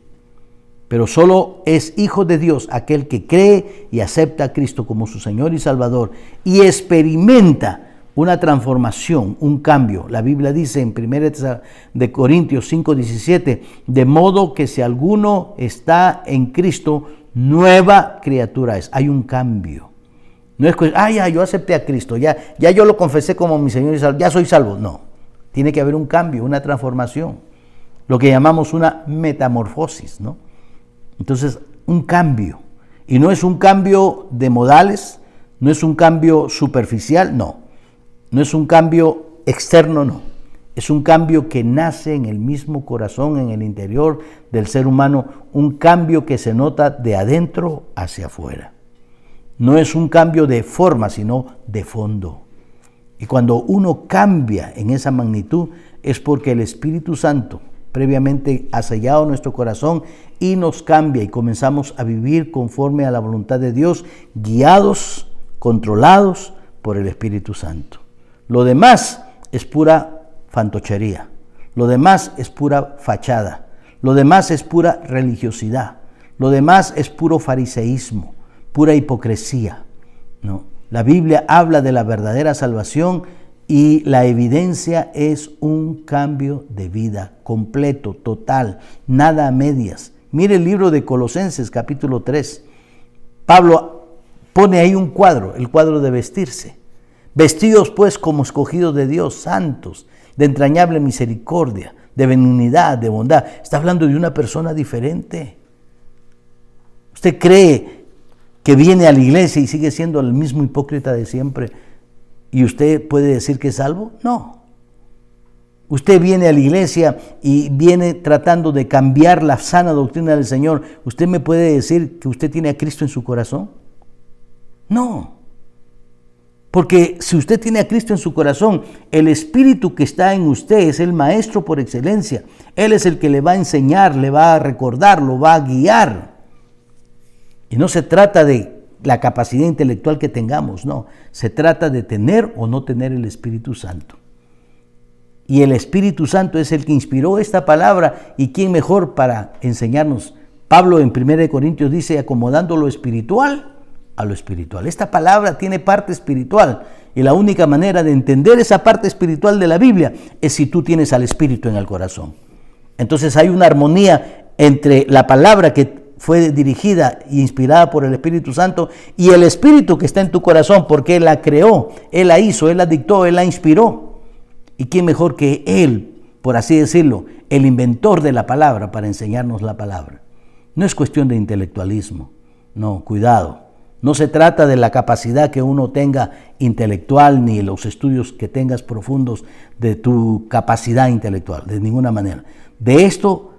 Pero solo es hijo de Dios aquel que cree y acepta a Cristo como su Señor y Salvador y experimenta una transformación, un cambio. La Biblia dice en 1 de Corintios 5:17, de modo que si alguno está en Cristo, nueva criatura es. Hay un cambio. No es que, ya, yo acepté a Cristo, ya yo lo confesé como mi Señor y Salvador, ya soy salvo. No, tiene que haber un cambio, una transformación, lo que llamamos una metamorfosis, ¿no? Entonces, un cambio. Y no es un cambio de modales, no es un cambio superficial, no. No es un cambio externo, no. Es un cambio que nace en el mismo corazón, en el interior del ser humano, un cambio que se nota de adentro hacia afuera. No es un cambio de forma, sino de fondo. Y cuando uno cambia en esa magnitud, es porque el Espíritu Santo previamente ha sellado nuestro corazón y nos cambia y comenzamos a vivir conforme a la voluntad de Dios, guiados, controlados por el Espíritu Santo. Lo demás es pura fantochería, lo demás es pura fachada, lo demás es pura religiosidad, lo demás es puro fariseísmo, pura hipocresía, ¿no? La Biblia habla de la verdadera salvación y la evidencia es un cambio de vida completo, total, nada a medias. Mire el libro de Colosenses, capítulo 3. Pablo pone ahí un cuadro, el cuadro de vestirse. Vestidos pues como escogidos de Dios, santos, de entrañable misericordia, de benignidad, de bondad. Está hablando de una persona diferente. ¿Usted cree que viene a la iglesia y sigue siendo el mismo hipócrita de siempre y usted puede decir que es salvo? No. Usted viene a la iglesia y viene tratando de cambiar la sana doctrina del Señor. ¿Usted me puede decir que usted tiene a Cristo en su corazón? No. Porque si usted tiene a Cristo en su corazón, el Espíritu que está en usted es el maestro por excelencia. Él es el que le va a enseñar, le va a recordar, lo va a guiar. Y no se trata de la capacidad intelectual que tengamos, no. Se trata de tener o no tener el Espíritu Santo. Y el Espíritu Santo es el que inspiró esta palabra. ¿Y quién mejor para enseñarnos? Pablo en 1 Corintios dice, acomodando lo espiritual a lo espiritual. Esta palabra tiene parte espiritual y la única manera de entender esa parte espiritual de la Biblia es si tú tienes al Espíritu en el corazón. Entonces hay una armonía entre la palabra que fue dirigida e inspirada por el Espíritu Santo y el Espíritu que está en tu corazón, porque Él la creó, Él la hizo, Él la dictó, Él la inspiró. ¿Y quién mejor que Él, por así decirlo, el inventor de la palabra para enseñarnos la palabra? No es cuestión de intelectualismo, no, cuidado. No se trata de la capacidad que uno tenga intelectual ni los estudios que tengas profundos de tu capacidad intelectual, de ninguna manera. De esto,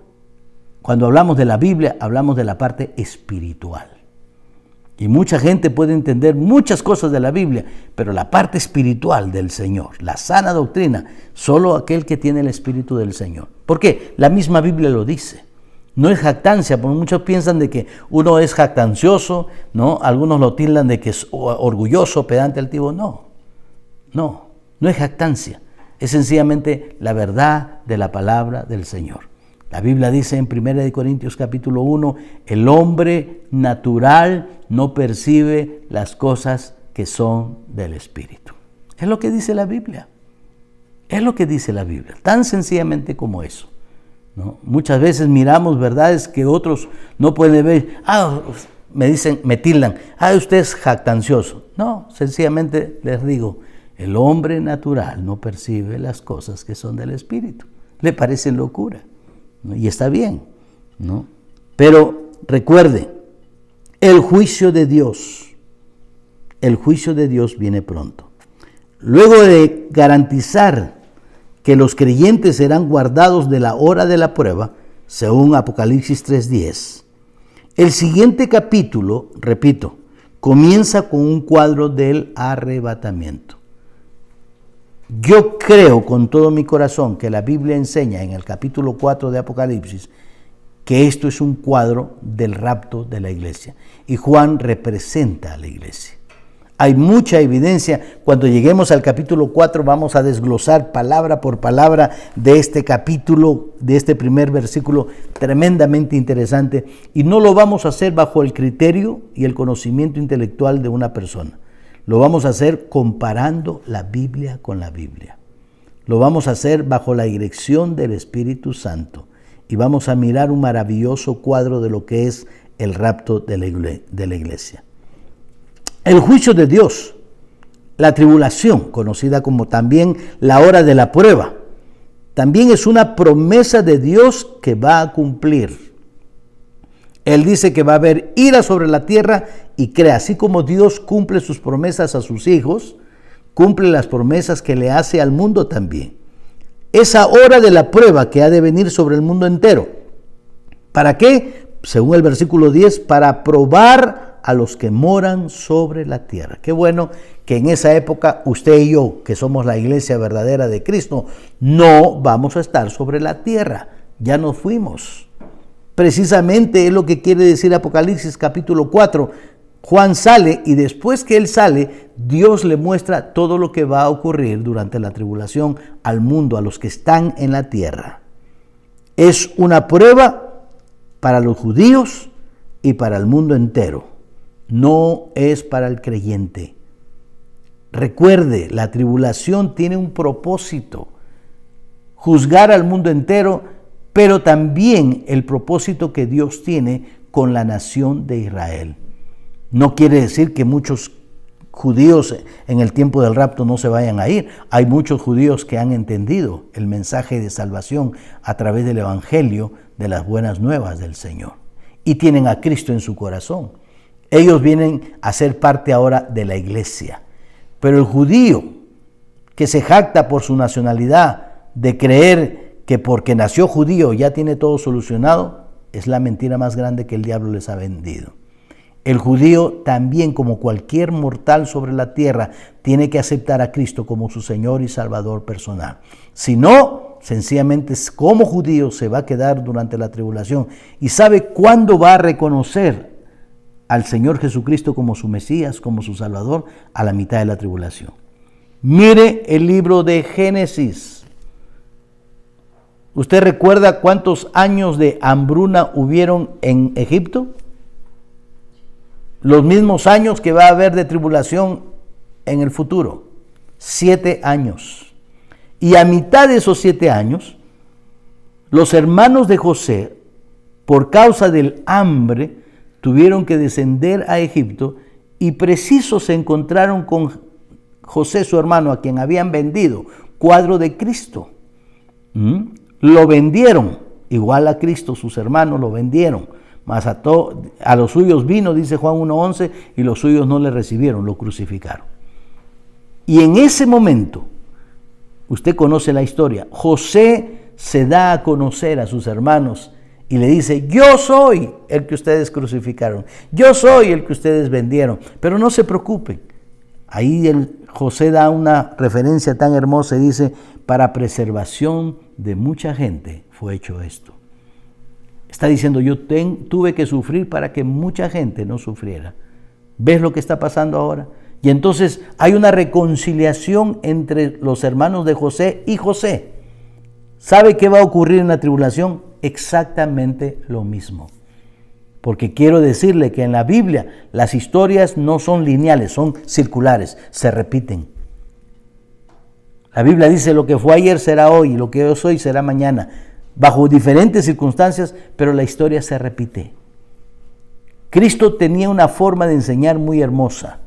cuando hablamos de la Biblia, hablamos de la parte espiritual. Y mucha gente puede entender muchas cosas de la Biblia, pero la parte espiritual del Señor, la sana doctrina, solo aquel que tiene el Espíritu del Señor. ¿Por qué? La misma Biblia lo dice. No es jactancia, porque muchos piensan de que uno es jactancioso, ¿no? Algunos lo tildan de que es orgulloso, pedante, altivo. No es jactancia. Es sencillamente la verdad de la palabra del Señor. La Biblia dice en 1 Corintios capítulo 1, el hombre natural no percibe las cosas que son del Espíritu. Es lo que dice la Biblia. Es lo que dice la Biblia, tan sencillamente como eso. ¿No? Muchas veces miramos verdades que otros no pueden ver. Me tildan, usted es jactancioso. No, sencillamente les digo, el hombre natural no percibe las cosas que son del Espíritu. Le parecen locura, ¿no? Y está bien, ¿no? Pero recuerde, el juicio de Dios viene pronto. Luego de garantizar que los creyentes serán guardados de la hora de la prueba, según Apocalipsis 3:10. El siguiente capítulo, repito, comienza con un cuadro del arrebatamiento. Yo creo con todo mi corazón que la Biblia enseña en el capítulo 4 de Apocalipsis que esto es un cuadro del rapto de la iglesia. Y Juan representa a la iglesia. Hay mucha evidencia. Cuando lleguemos al capítulo 4 vamos a desglosar palabra por palabra de este capítulo, de este primer versículo tremendamente interesante. Y no lo vamos a hacer bajo el criterio y el conocimiento intelectual de una persona. Lo vamos a hacer comparando la Biblia con la Biblia. Lo vamos a hacer bajo la dirección del Espíritu Santo. Y vamos a mirar un maravilloso cuadro de lo que es el rapto de la iglesia. El juicio de Dios, la tribulación, conocida como también la hora de la prueba, también es una promesa de Dios que va a cumplir. Él dice que va a haber ira sobre la tierra y crea, así como Dios cumple sus promesas a sus hijos, cumple las promesas que le hace al mundo también. Esa hora de la prueba que ha de venir sobre el mundo entero. ¿Para qué? Según el versículo 10, para probar a los que moran sobre la tierra. Qué bueno que en esa época usted y yo, que somos la iglesia verdadera de Cristo, no vamos a estar sobre la tierra. Ya nos fuimos. Precisamente es lo que quiere decir Apocalipsis capítulo 4. Juan sale y después que él sale, Dios le muestra todo lo que va a ocurrir durante la tribulación al mundo, a los que están en la tierra. Es una prueba para los judíos y para el mundo entero. No es para el creyente. Recuerde, la tribulación tiene un propósito: juzgar al mundo entero, pero también el propósito que Dios tiene con la nación de Israel. No quiere decir que muchos judíos en el tiempo del rapto no se vayan a ir. Hay muchos judíos que han entendido el mensaje de salvación a través del evangelio de las buenas nuevas del Señor y tienen a Cristo en su corazón. Ellos vienen a ser parte ahora de la iglesia. Pero el judío que se jacta por su nacionalidad de creer que porque nació judío ya tiene todo solucionado, es la mentira más grande que el diablo les ha vendido. El judío también, como cualquier mortal sobre la tierra, tiene que aceptar a Cristo como su Señor y Salvador personal. Si no, sencillamente como judío se va a quedar durante la tribulación. ¿Y sabe cuándo va a reconocer al Señor Jesucristo como su Mesías, como su Salvador? A la mitad de la tribulación. Mire el libro de Génesis. ¿Usted recuerda cuántos años de hambruna hubieron en Egipto? Los mismos años que va a haber de tribulación en el futuro. 7 años. Y a mitad de esos 7 años, los hermanos de José, por causa del hambre, tuvieron que descender a Egipto y preciso se encontraron con José, su hermano, a quien habían vendido, cuadro de Cristo. Lo vendieron, igual a Cristo, sus hermanos lo vendieron. Mas a los suyos vino, dice Juan 1:11, y los suyos no le recibieron, lo crucificaron. Y en ese momento, usted conoce la historia, José se da a conocer a sus hermanos y le dice: yo soy el que ustedes crucificaron, yo soy el que ustedes vendieron, pero no se preocupen. Ahí José da una referencia tan hermosa y dice: para preservación de mucha gente fue hecho esto. Está diciendo: yo tuve que sufrir para que mucha gente no sufriera. ¿Ves lo que está pasando ahora? Y entonces hay una reconciliación entre los hermanos de José y José. ¿Sabe qué va a ocurrir en la tribulación? Exactamente lo mismo. Porque quiero decirle que en la Biblia las historias no son lineales, son circulares, se repiten. La Biblia dice: lo que fue ayer será hoy, y lo que es hoy será mañana. Bajo diferentes circunstancias, pero la historia se repite. Cristo tenía una forma de enseñar muy hermosa.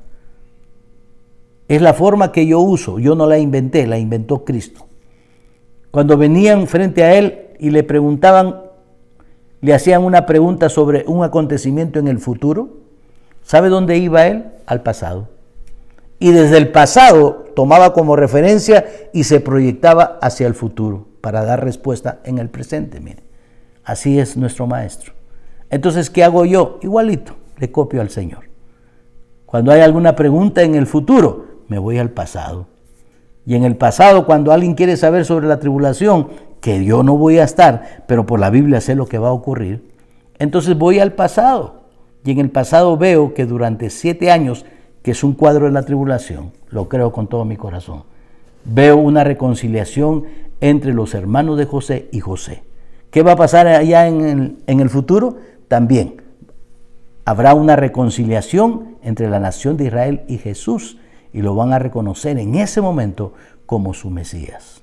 Es la forma que yo uso, yo no la inventé, la inventó Cristo. Cuando venían frente a él y le preguntaban, le hacían una pregunta sobre un acontecimiento en el futuro, ¿sabe dónde iba él? Al pasado. Y desde el pasado tomaba como referencia y se proyectaba hacia el futuro para dar respuesta en el presente. Mire, así es nuestro maestro. Entonces, ¿qué hago yo? Igualito, le copio al Señor. Cuando hay alguna pregunta en el futuro, me voy al pasado. Y en el pasado, cuando alguien quiere saber sobre la tribulación, que yo no voy a estar, pero por la Biblia sé lo que va a ocurrir, entonces voy al pasado. Y en el pasado veo que durante 7 años, que es un cuadro de la tribulación, lo creo con todo mi corazón, veo una reconciliación entre los hermanos de José y José. ¿Qué va a pasar allá en el futuro? También habrá una reconciliación entre la nación de Israel y Jesús, y lo van a reconocer en ese momento como su Mesías.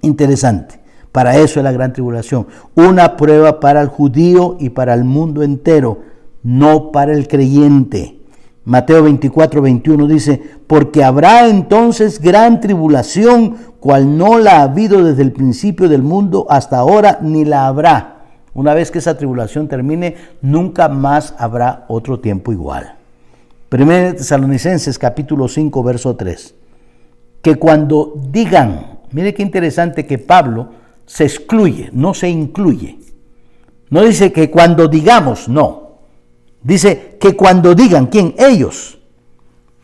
Interesante. Para eso es la gran tribulación. Una prueba para el judío y para el mundo entero, no para el creyente. Mateo 24:21 dice: porque habrá entonces gran tribulación, cual no la ha habido desde el principio del mundo hasta ahora, ni la habrá. Una vez que esa tribulación termine, nunca más habrá otro tiempo igual. 1 Tesalonicenses capítulo 5, verso 3. Que cuando digan, mire qué interesante que Pablo se excluye, no se incluye. No dice que cuando digamos, no. Dice que cuando digan, ¿quién? Ellos.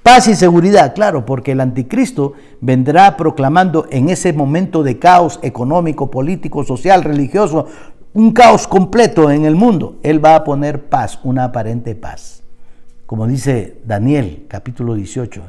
Paz y seguridad, claro, porque el anticristo vendrá proclamando en ese momento de caos económico, político, social, religioso, un caos completo en el mundo. Él va a poner paz, una aparente paz. Como dice Daniel, capítulo 18,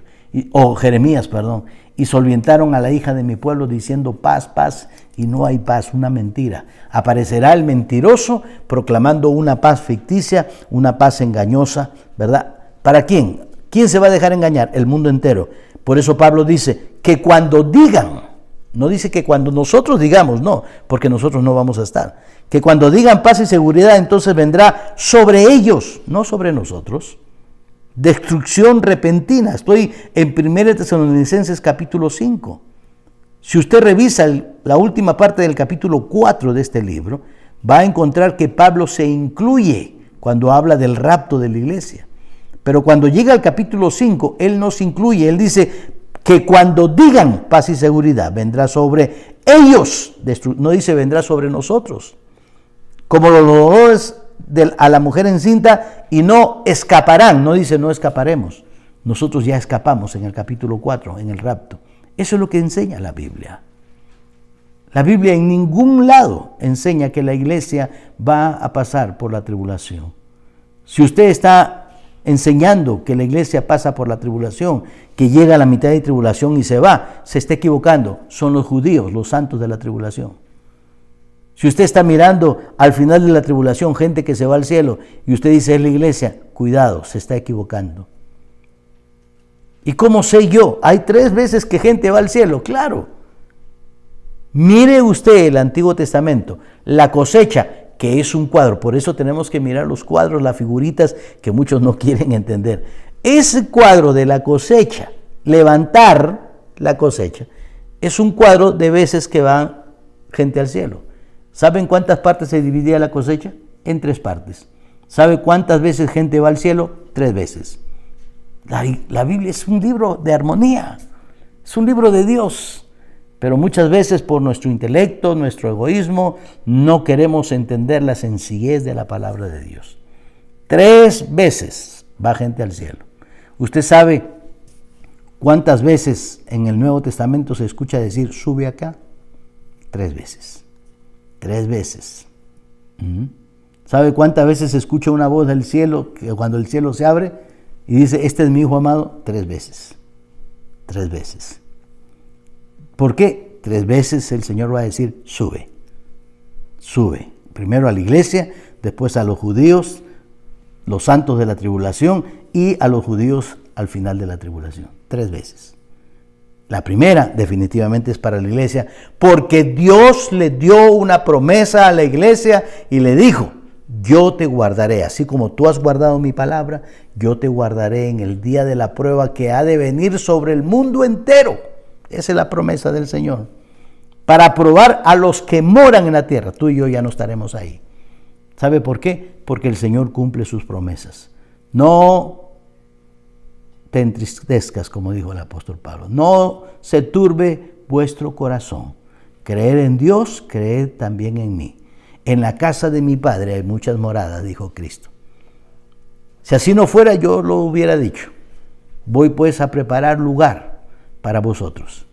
Jeremías, perdón, y solventaron a la hija de mi pueblo diciendo paz, paz, y no hay paz, una mentira. Aparecerá el mentiroso proclamando una paz ficticia, una paz engañosa, ¿verdad? ¿Para quién? ¿Quién se va a dejar engañar? El mundo entero. Por eso Pablo dice que cuando digan, no dice que cuando nosotros digamos, no, porque nosotros no vamos a estar. Que cuando digan paz y seguridad, entonces vendrá sobre ellos, no sobre nosotros. Destrucción repentina. Estoy en 1 Tesalonicenses capítulo 5. Si usted revisa la última parte del capítulo 4 de este libro, va a encontrar que Pablo se incluye cuando habla del rapto de la iglesia. Pero cuando llega al capítulo 5, él no se incluye. Él dice que cuando digan paz y seguridad, vendrá sobre ellos. No dice vendrá sobre nosotros. Como los dolores a la mujer encinta y no escaparán. No dice no escaparemos. Nosotros ya escapamos en el capítulo 4, en el rapto. Eso es lo que enseña la Biblia. La Biblia en ningún lado enseña que la iglesia va a pasar por la tribulación. Si usted está enseñando que la iglesia pasa por la tribulación, que llega a la mitad de tribulación y se va, se está equivocando. Son los judíos, los santos de la tribulación. Si usted está mirando al final de la tribulación gente que se va al cielo y usted dice es la iglesia, cuidado, se está equivocando. ¿Y cómo sé yo? Hay 3 veces que gente va al cielo, claro. Mire usted el Antiguo Testamento, la cosecha, que es un cuadro, por eso tenemos que mirar los cuadros, las figuritas que muchos no quieren entender. Ese cuadro de la cosecha, levantar la cosecha, es un cuadro de veces que va gente al cielo. ¿Saben cuántas partes se dividía la cosecha? En 3 partes. ¿Sabe cuántas veces gente va al cielo? 3 veces. La Biblia es un libro de armonía, es un libro de Dios, pero muchas veces por nuestro intelecto, nuestro egoísmo, no queremos entender la sencillez de la palabra de Dios. 3 veces va gente al cielo. ¿Usted sabe cuántas veces en el Nuevo Testamento se escucha decir sube acá? 3 veces. 3 veces. ¿Sabe cuántas veces se escucha una voz del cielo que cuando el cielo se abre y dice este es mi hijo amado? 3 veces. 3 veces. ¿Por qué? 3 veces el Señor va a decir sube. Sube. Primero a la iglesia, después a los judíos, los santos de la tribulación y a los judíos al final de la tribulación. 3 veces. La primera definitivamente es para la iglesia, porque Dios le dio una promesa a la iglesia y le dijo, yo te guardaré, así como tú has guardado mi palabra, yo te guardaré en el día de la prueba que ha de venir sobre el mundo entero. Esa es la promesa del Señor. Para probar a los que moran en la tierra. Tú y yo ya no estaremos ahí. ¿Sabe por qué? Porque el Señor cumple sus promesas. No te entristezcas, como dijo el apóstol Pablo. No se turbe vuestro corazón. Creer en Dios, creed también en mí. En la casa de mi Padre hay muchas moradas, dijo Cristo. Si así no fuera, yo lo hubiera dicho. Voy pues a preparar lugar para vosotros.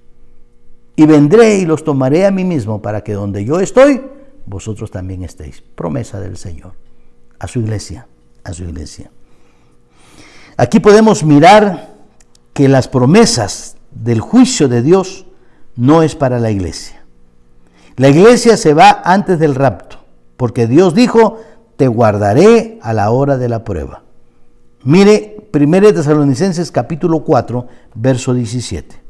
Y vendré y los tomaré a mí mismo para que donde yo estoy, vosotros también estéis. Promesa del Señor a su iglesia, a su iglesia. Aquí podemos mirar que las promesas del juicio de Dios no es para la iglesia. La iglesia se va antes del rapto, porque Dios dijo, te guardaré a la hora de la prueba. Mire, 1 Tesalonicenses capítulo 4, verso 17.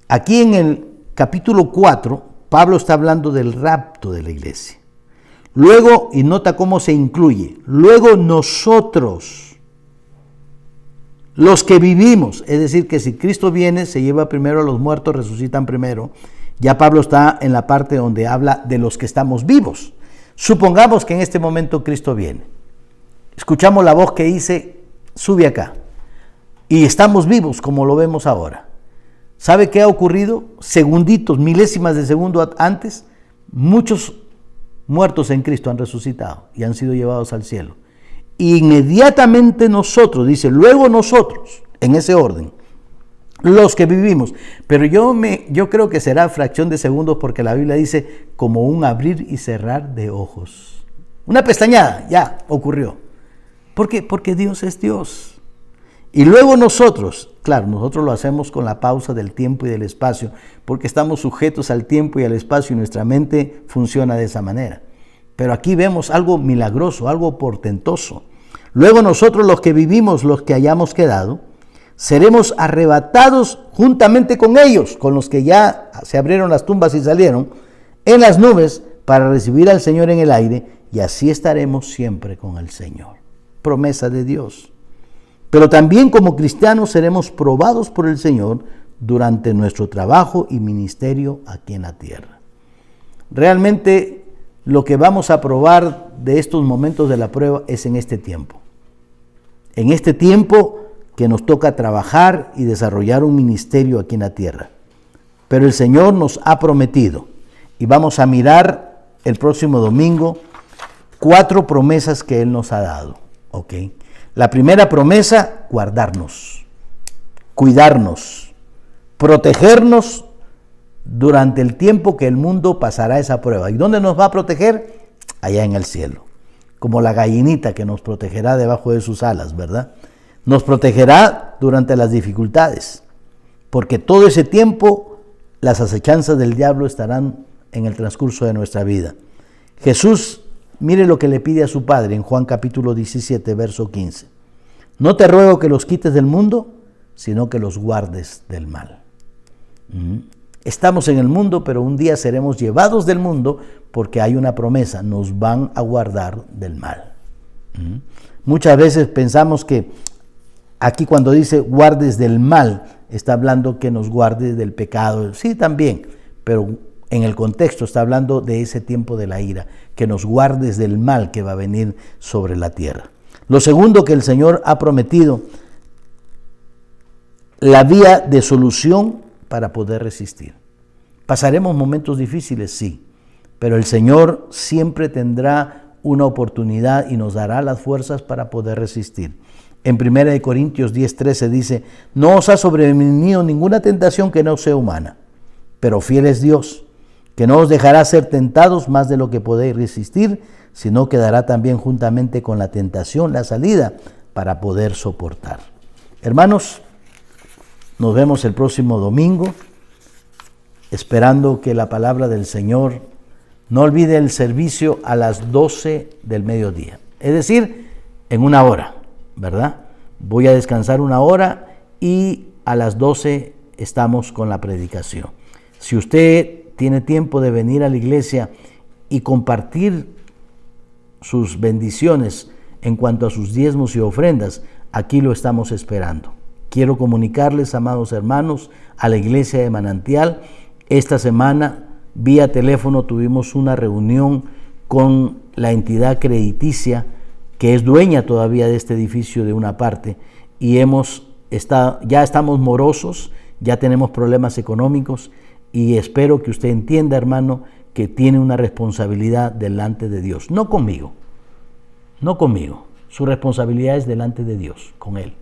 Aquí en el capítulo 4, Pablo está hablando del rapto de la iglesia. Luego, y nota cómo se incluye, luego nosotros, los que vivimos, es decir, que si Cristo viene, se lleva primero a los muertos, resucitan primero. Ya Pablo está en la parte donde habla de los que estamos vivos. Supongamos que en este momento Cristo viene. Escuchamos la voz que dice, sube acá. Y estamos vivos como lo vemos ahora. ¿Sabe qué ha ocurrido? Segunditos, milésimas de segundo antes, muchos muertos en Cristo han resucitado y han sido llevados al cielo. Inmediatamente nosotros, dice, luego nosotros, en ese orden, los que vivimos. Pero yo creo que será fracción de segundos porque la Biblia dice como un abrir y cerrar de ojos. Una pestañada, ya ocurrió. ¿Por qué? Porque Dios es Dios. Y luego nosotros, claro, nosotros lo hacemos con la pausa del tiempo y del espacio, porque estamos sujetos al tiempo y al espacio y nuestra mente funciona de esa manera. Pero aquí vemos algo milagroso, algo portentoso. Luego nosotros los que vivimos, los que hayamos quedado, seremos arrebatados juntamente con ellos, con los que ya se abrieron las tumbas y salieron, en las nubes para recibir al Señor en el aire, y así estaremos siempre con el Señor. Promesa de Dios. Pero también como cristianos seremos probados por el Señor durante nuestro trabajo y ministerio aquí en la tierra. Realmente lo que vamos a probar de estos momentos de la prueba es en este tiempo. En este tiempo que nos toca trabajar y desarrollar un ministerio aquí en la tierra. Pero el Señor nos ha prometido, y vamos a mirar el próximo domingo 4 promesas que Él nos ha dado. ¿Ok? La primera promesa, guardarnos, cuidarnos, protegernos durante el tiempo que el mundo pasará esa prueba. ¿Y dónde nos va a proteger? Allá en el cielo. Como la gallinita que nos protegerá debajo de sus alas, ¿verdad? Nos protegerá durante las dificultades, porque todo ese tiempo las acechanzas del diablo estarán en el transcurso de nuestra vida. Jesús, mire lo que le pide a su Padre en Juan capítulo 17, verso 15. No te ruego que los quites del mundo, sino que los guardes del mal. Estamos en el mundo, pero un día seremos llevados del mundo porque hay una promesa, nos van a guardar del mal. Muchas veces pensamos que aquí cuando dice guardes del mal, está hablando que nos guarde del pecado. Sí, también, pero en el contexto está hablando de ese tiempo de la ira, que nos guardes del mal que va a venir sobre la tierra. Lo segundo que el Señor ha prometido, la vía de solución para poder resistir. Pasaremos momentos difíciles, sí, pero el Señor siempre tendrá una oportunidad y nos dará las fuerzas para poder resistir. En 1 Corintios 10:13 dice, no os ha sobrevenido ninguna tentación que no sea humana, pero fiel es Dios, que no os dejará ser tentados más de lo que podéis resistir, sino que dará también juntamente con la tentación la salida para poder soportar. Hermanos, nos vemos el próximo domingo, esperando que la palabra del Señor no olvide el servicio a las 12 del mediodía, es decir, en una hora, ¿verdad? Voy a descansar una hora y a las 12 estamos con la predicación. Si usted tiene tiempo de venir a la iglesia y compartir sus bendiciones en cuanto a sus diezmos y ofrendas, aquí lo estamos esperando. Quiero comunicarles, amados hermanos, a la iglesia de Manantial. Esta semana, vía teléfono, tuvimos una reunión con la entidad crediticia que es dueña todavía de este edificio de una parte y ya estamos morosos, ya tenemos problemas económicos y espero que usted entienda, hermano, que tiene una responsabilidad delante de Dios, no conmigo, su responsabilidad es delante de Dios, con Él.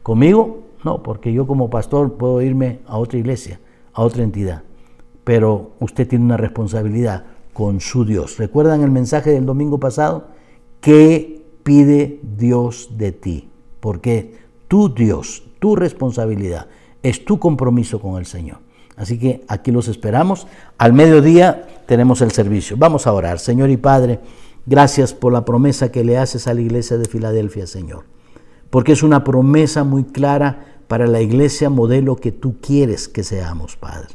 Conmigo, no, porque yo como pastor puedo irme a otra iglesia, a otra entidad, pero usted tiene una responsabilidad con su Dios. ¿Recuerdan el mensaje del domingo pasado? ¿Qué pide Dios de ti? Porque tu Dios, tu responsabilidad, es tu compromiso con el Señor. Así que aquí los esperamos. Al mediodía tenemos el servicio. Vamos a orar. Señor y Padre, gracias por la promesa que le haces a la iglesia de Filadelfia, Señor. Porque es una promesa muy clara para la iglesia modelo que tú quieres que seamos, Padre.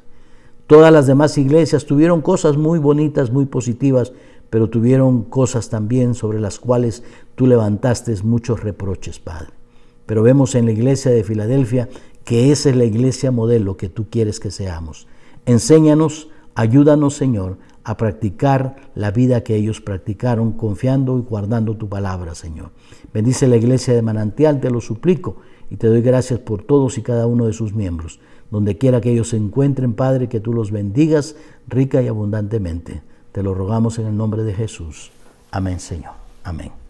Todas las demás iglesias tuvieron cosas muy bonitas, muy positivas, pero tuvieron cosas también sobre las cuales tú levantaste muchos reproches, Padre. Pero vemos en la iglesia de Filadelfia que esa es la iglesia modelo que tú quieres que seamos. Enséñanos, ayúdanos, Señor, a practicar la vida que ellos practicaron, confiando y guardando tu palabra, Señor. Bendice la iglesia de Manantial, te lo suplico, y te doy gracias por todos y cada uno de sus miembros. Donde quiera que ellos se encuentren, Padre, que tú los bendigas rica y abundantemente. Te lo rogamos en el nombre de Jesús. Amén, Señor. Amén.